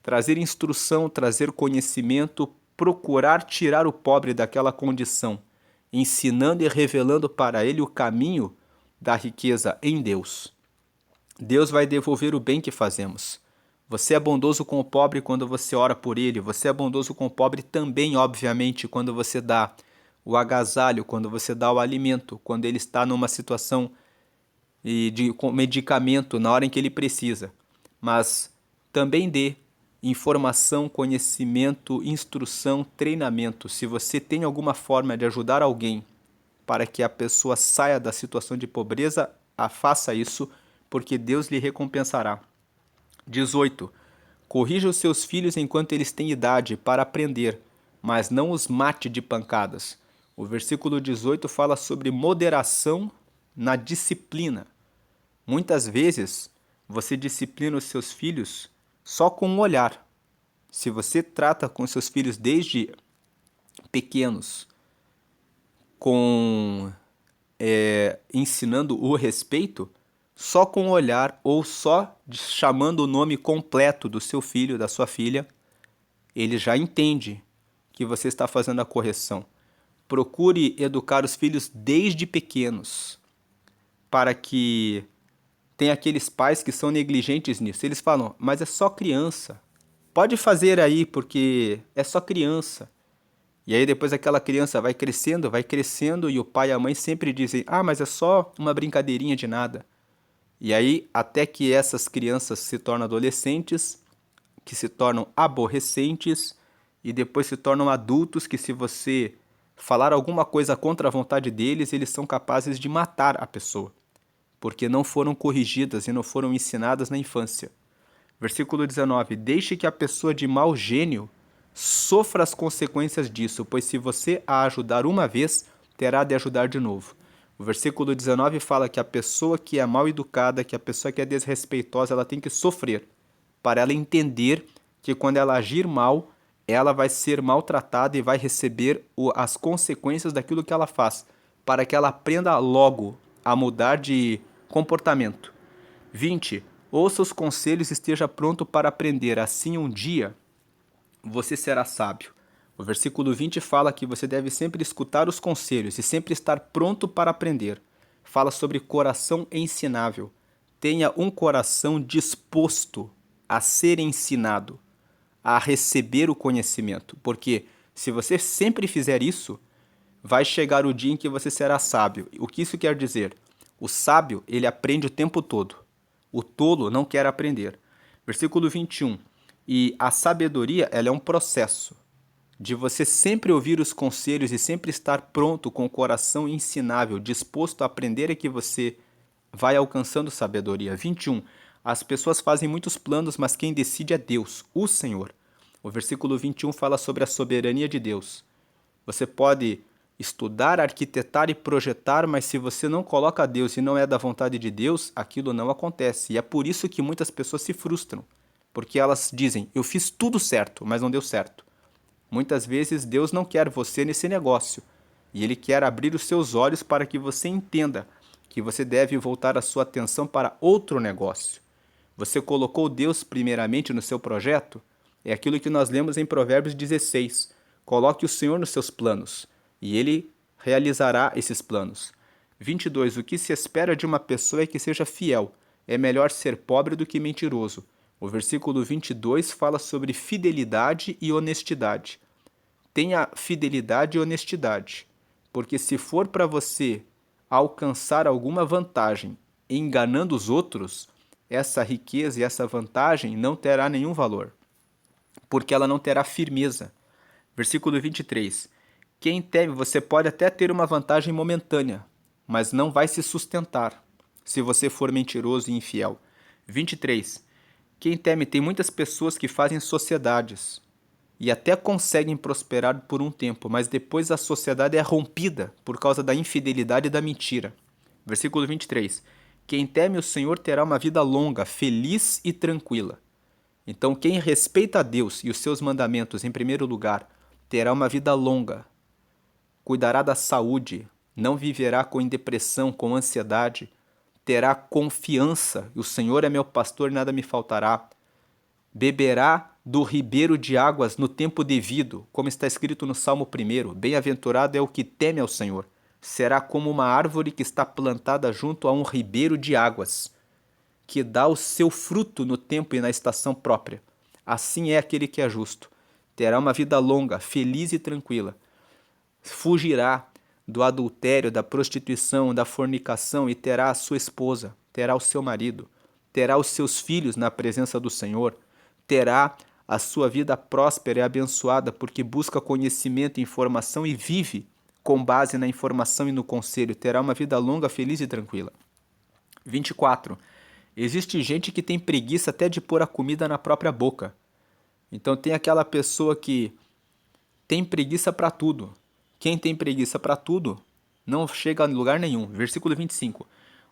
trazer instrução, trazer conhecimento, procurar tirar o pobre daquela condição, ensinando e revelando para ele o caminho da riqueza em Deus. Deus vai devolver o bem que fazemos. Você é bondoso com o pobre quando você ora por ele. Você é bondoso com o pobre também, obviamente, quando você dá o agasalho, quando você dá o alimento, quando ele está numa situação de medicamento na hora em que ele precisa. Mas também dê informação, conhecimento, instrução, treinamento. Se você tem alguma forma de ajudar alguém para que a pessoa saia da situação de pobreza, faça isso, porque Deus lhe recompensará. 18. Corrija os seus filhos enquanto eles têm idade para aprender, mas não os mate de pancadas. O versículo 18 fala sobre moderação na disciplina. Muitas vezes você disciplina os seus filhos só com um olhar. Se você trata com seus filhos desde pequenos, ensinando o respeito, só com o olhar ou só chamando o nome completo do seu filho, da sua filha, ele já entende que você está fazendo a correção. Procure educar os filhos desde pequenos, para que tem aqueles pais que são negligentes nisso. Eles falam, mas é só criança. Pode fazer aí, porque é só criança. E aí depois aquela criança vai crescendo e o pai e a mãe sempre dizem, mas é só uma brincadeirinha de nada. E aí até que essas crianças se tornam adolescentes, que se tornam aborrecentes e depois se tornam adultos que se você falar alguma coisa contra a vontade deles, eles são capazes de matar a pessoa, porque não foram corrigidas e não foram ensinadas na infância. Versículo 19. Deixe que a pessoa de mau gênio sofra as consequências disso, pois se você a ajudar uma vez, terá de ajudar de novo. O versículo 19 fala que a pessoa que é mal educada, que a pessoa que é desrespeitosa, ela tem que sofrer, para ela entender que quando ela agir mal, ela vai ser maltratada e vai receber as consequências daquilo que ela faz, para que ela aprenda logo a mudar de comportamento. 20. Ouça os conselhos e esteja pronto para aprender, assim um dia você será sábio. O versículo 20 fala que você deve sempre escutar os conselhos e sempre estar pronto para aprender. Fala sobre coração ensinável. Tenha um coração disposto a ser ensinado, a receber o conhecimento, porque se você sempre fizer isso, vai chegar o dia em que você será sábio. O que isso quer dizer? O sábio, ele aprende o tempo todo. O tolo não quer aprender. Versículo 21. E a sabedoria, ela é um processo de você sempre ouvir os conselhos e sempre estar pronto com o coração ensinável, disposto a aprender, é que você vai alcançando sabedoria. 21. As pessoas fazem muitos planos, mas quem decide é Deus, o Senhor. O versículo 21 fala sobre a soberania de Deus. Você pode estudar, arquitetar e projetar, mas se você não coloca Deus e não é da vontade de Deus, aquilo não acontece. E é por isso que muitas pessoas se frustram, porque elas dizem, eu fiz tudo certo, mas não deu certo. Muitas vezes Deus não quer você nesse negócio, e Ele quer abrir os seus olhos para que você entenda que você deve voltar a sua atenção para outro negócio. Você colocou Deus primeiramente no seu projeto? É aquilo que nós lemos em Provérbios 16. Coloque o Senhor nos seus planos, e Ele realizará esses planos. 22. O que se espera de uma pessoa é que seja fiel. É melhor ser pobre do que mentiroso. O versículo 22 fala sobre fidelidade e honestidade. Tenha fidelidade e honestidade, porque se for para você alcançar alguma vantagem enganando os outros, essa riqueza e essa vantagem não terá nenhum valor, porque ela não terá firmeza. Versículo 23. Quem teme, você pode até ter uma vantagem momentânea, mas não vai se sustentar se você for mentiroso e infiel. 23. Quem teme, tem muitas pessoas que fazem sociedades, e até conseguem prosperar por um tempo, mas depois a sociedade é rompida por causa da infidelidade e da mentira. Versículo 23. Quem teme o Senhor terá uma vida longa, feliz e tranquila. Então, quem respeita a Deus e os seus mandamentos em primeiro lugar, terá uma vida longa, cuidará da saúde, não viverá com depressão, com ansiedade, terá confiança, e o Senhor é meu pastor, nada me faltará. Beberá do ribeiro de águas no tempo devido, como está escrito no Salmo 1. Bem-aventurado é o que teme ao Senhor. Será como uma árvore que está plantada junto a um ribeiro de águas, que dá o seu fruto no tempo e na estação própria. Assim é aquele que é justo. Terá uma vida longa, feliz e tranquila. Fugirá do adultério, da prostituição, da fornicação e terá a sua esposa, terá o seu marido, terá os seus filhos na presença do Senhor, terá a sua vida próspera e abençoada porque busca conhecimento e informação e vive com base na informação e no conselho. Terá uma vida longa, feliz e tranquila. 24. Existe gente que tem preguiça até de pôr a comida na própria boca. Então tem aquela pessoa que tem preguiça para tudo. Quem tem preguiça para tudo não chega a lugar nenhum. Versículo 25.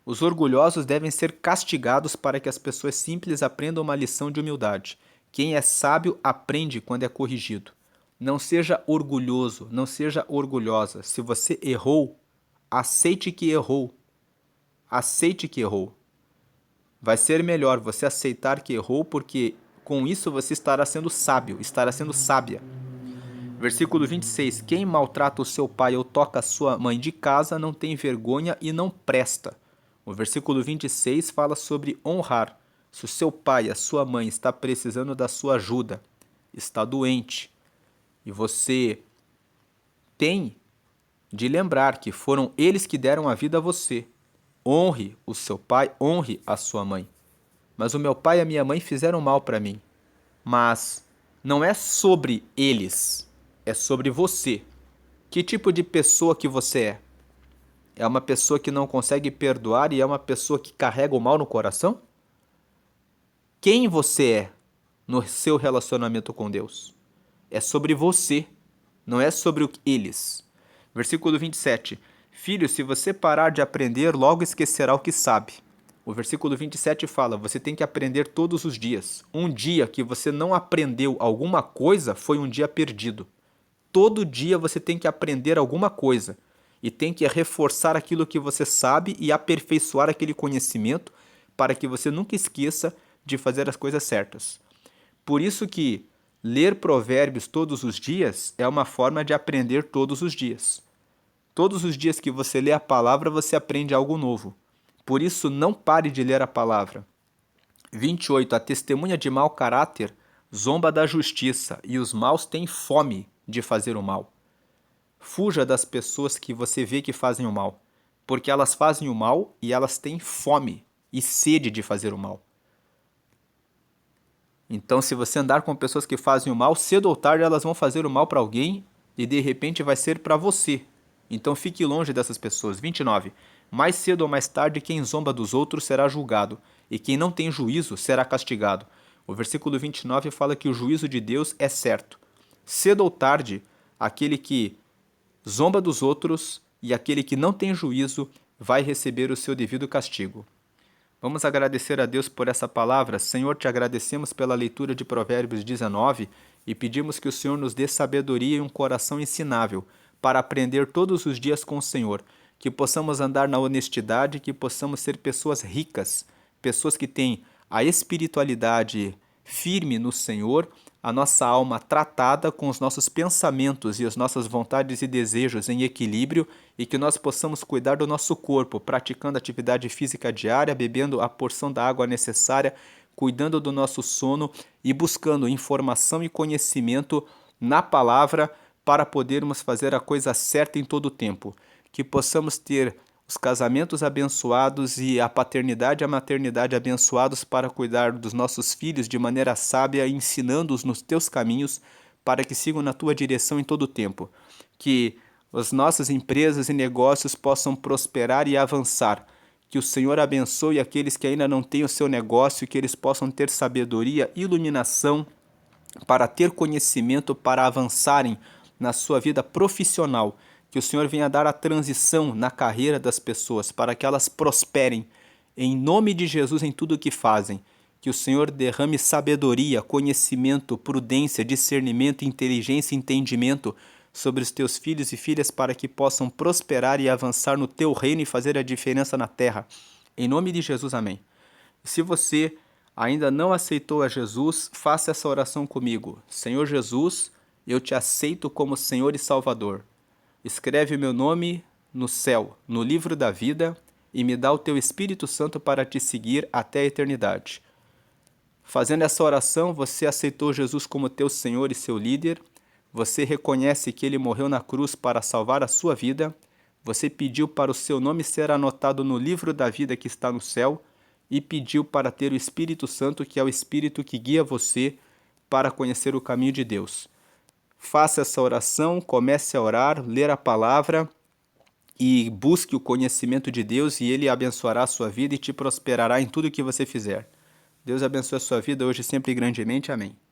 Os orgulhosos devem ser castigados para que as pessoas simples aprendam uma lição de humildade. Quem é sábio aprende quando é corrigido. Não seja orgulhoso, não seja orgulhosa. Se você errou, aceite que errou. Aceite que errou. Vai ser melhor você aceitar que errou, porque com isso você estará sendo sábio, estará sendo sábia. Versículo 26. Quem maltrata o seu pai ou toca a sua mãe de casa não tem vergonha e não presta. O versículo 26 fala sobre honrar. Se o seu pai, a sua mãe está precisando da sua ajuda, está doente, e você tem de lembrar que foram eles que deram a vida a você. Honre o seu pai, honre a sua mãe. Mas o meu pai e a minha mãe fizeram mal para mim. Mas não é sobre eles, é sobre você. Que tipo de pessoa que você é? É uma pessoa que não consegue perdoar e é uma pessoa que carrega o mal no coração? Quem você é no seu relacionamento com Deus? É sobre você, não é sobre eles. Versículo 27. Filho, se você parar de aprender, logo esquecerá o que sabe. O versículo 27 fala, você tem que aprender todos os dias. Um dia que você não aprendeu alguma coisa foi um dia perdido. Todo dia você tem que aprender alguma coisa e tem que reforçar aquilo que você sabe e aperfeiçoar aquele conhecimento para que você nunca esqueça de fazer as coisas certas. Por isso que ler provérbios todos os dias é uma forma de aprender todos os dias. Todos os dias que você lê a palavra, você aprende algo novo. Por isso, não pare de ler a palavra. 28. A testemunha de mau caráter zomba da justiça, e os maus têm fome de fazer o mal. Fuja das pessoas que você vê que fazem o mal, porque elas fazem o mal e elas têm fome e sede de fazer o mal. Então, se você andar com pessoas que fazem o mal, cedo ou tarde elas vão fazer o mal para alguém e de repente vai ser para você. Então fique longe dessas pessoas. 29. Mais cedo ou mais tarde, quem zomba dos outros será julgado, e quem não tem juízo será castigado. O versículo 29 fala que o juízo de Deus é certo. Cedo ou tarde, aquele que zomba dos outros e aquele que não tem juízo vai receber o seu devido castigo. Vamos agradecer a Deus por essa palavra. Senhor, te agradecemos pela leitura de Provérbios 19 e pedimos que o Senhor nos dê sabedoria e um coração ensinável para aprender todos os dias com o Senhor, que possamos andar na honestidade, que possamos ser pessoas ricas, pessoas que têm a espiritualidade firme no Senhor, a nossa alma tratada com os nossos pensamentos e as nossas vontades e desejos em equilíbrio e que nós possamos cuidar do nosso corpo, praticando atividade física diária, bebendo a porção da água necessária, cuidando do nosso sono e buscando informação e conhecimento na palavra para podermos fazer a coisa certa em todo o tempo. Que possamos ter os casamentos abençoados e a paternidade e a maternidade abençoados para cuidar dos nossos filhos de maneira sábia, ensinando-os nos teus caminhos para que sigam na tua direção em todo o tempo. Que as nossas empresas e negócios possam prosperar e avançar. Que o Senhor abençoe aqueles que ainda não têm o seu negócio, que eles possam ter sabedoria, iluminação para ter conhecimento, para avançarem na sua vida profissional. Que o Senhor venha dar a transição na carreira das pessoas, para que elas prosperem em nome de Jesus em tudo o que fazem. Que o Senhor derrame sabedoria, conhecimento, prudência, discernimento, inteligência e entendimento sobre os teus filhos e filhas para que possam prosperar e avançar no teu reino e fazer a diferença na terra. Em nome de Jesus, amém. Se você ainda não aceitou a Jesus, faça essa oração comigo. Senhor Jesus, eu te aceito como Senhor e Salvador. Escreve o meu nome no céu, no livro da vida, e me dá o teu Espírito Santo para te seguir até a eternidade. Fazendo essa oração, você aceitou Jesus como teu Senhor e seu líder, você reconhece que ele morreu na cruz para salvar a sua vida, você pediu para o seu nome ser anotado no livro da vida que está no céu e pediu para ter o Espírito Santo, que é o Espírito que guia você para conhecer o caminho de Deus. Faça essa oração, comece a orar, ler a palavra e busque o conhecimento de Deus e Ele abençoará a sua vida e te prosperará em tudo que você fizer. Deus abençoe a sua vida hoje sempre grandemente. Amém.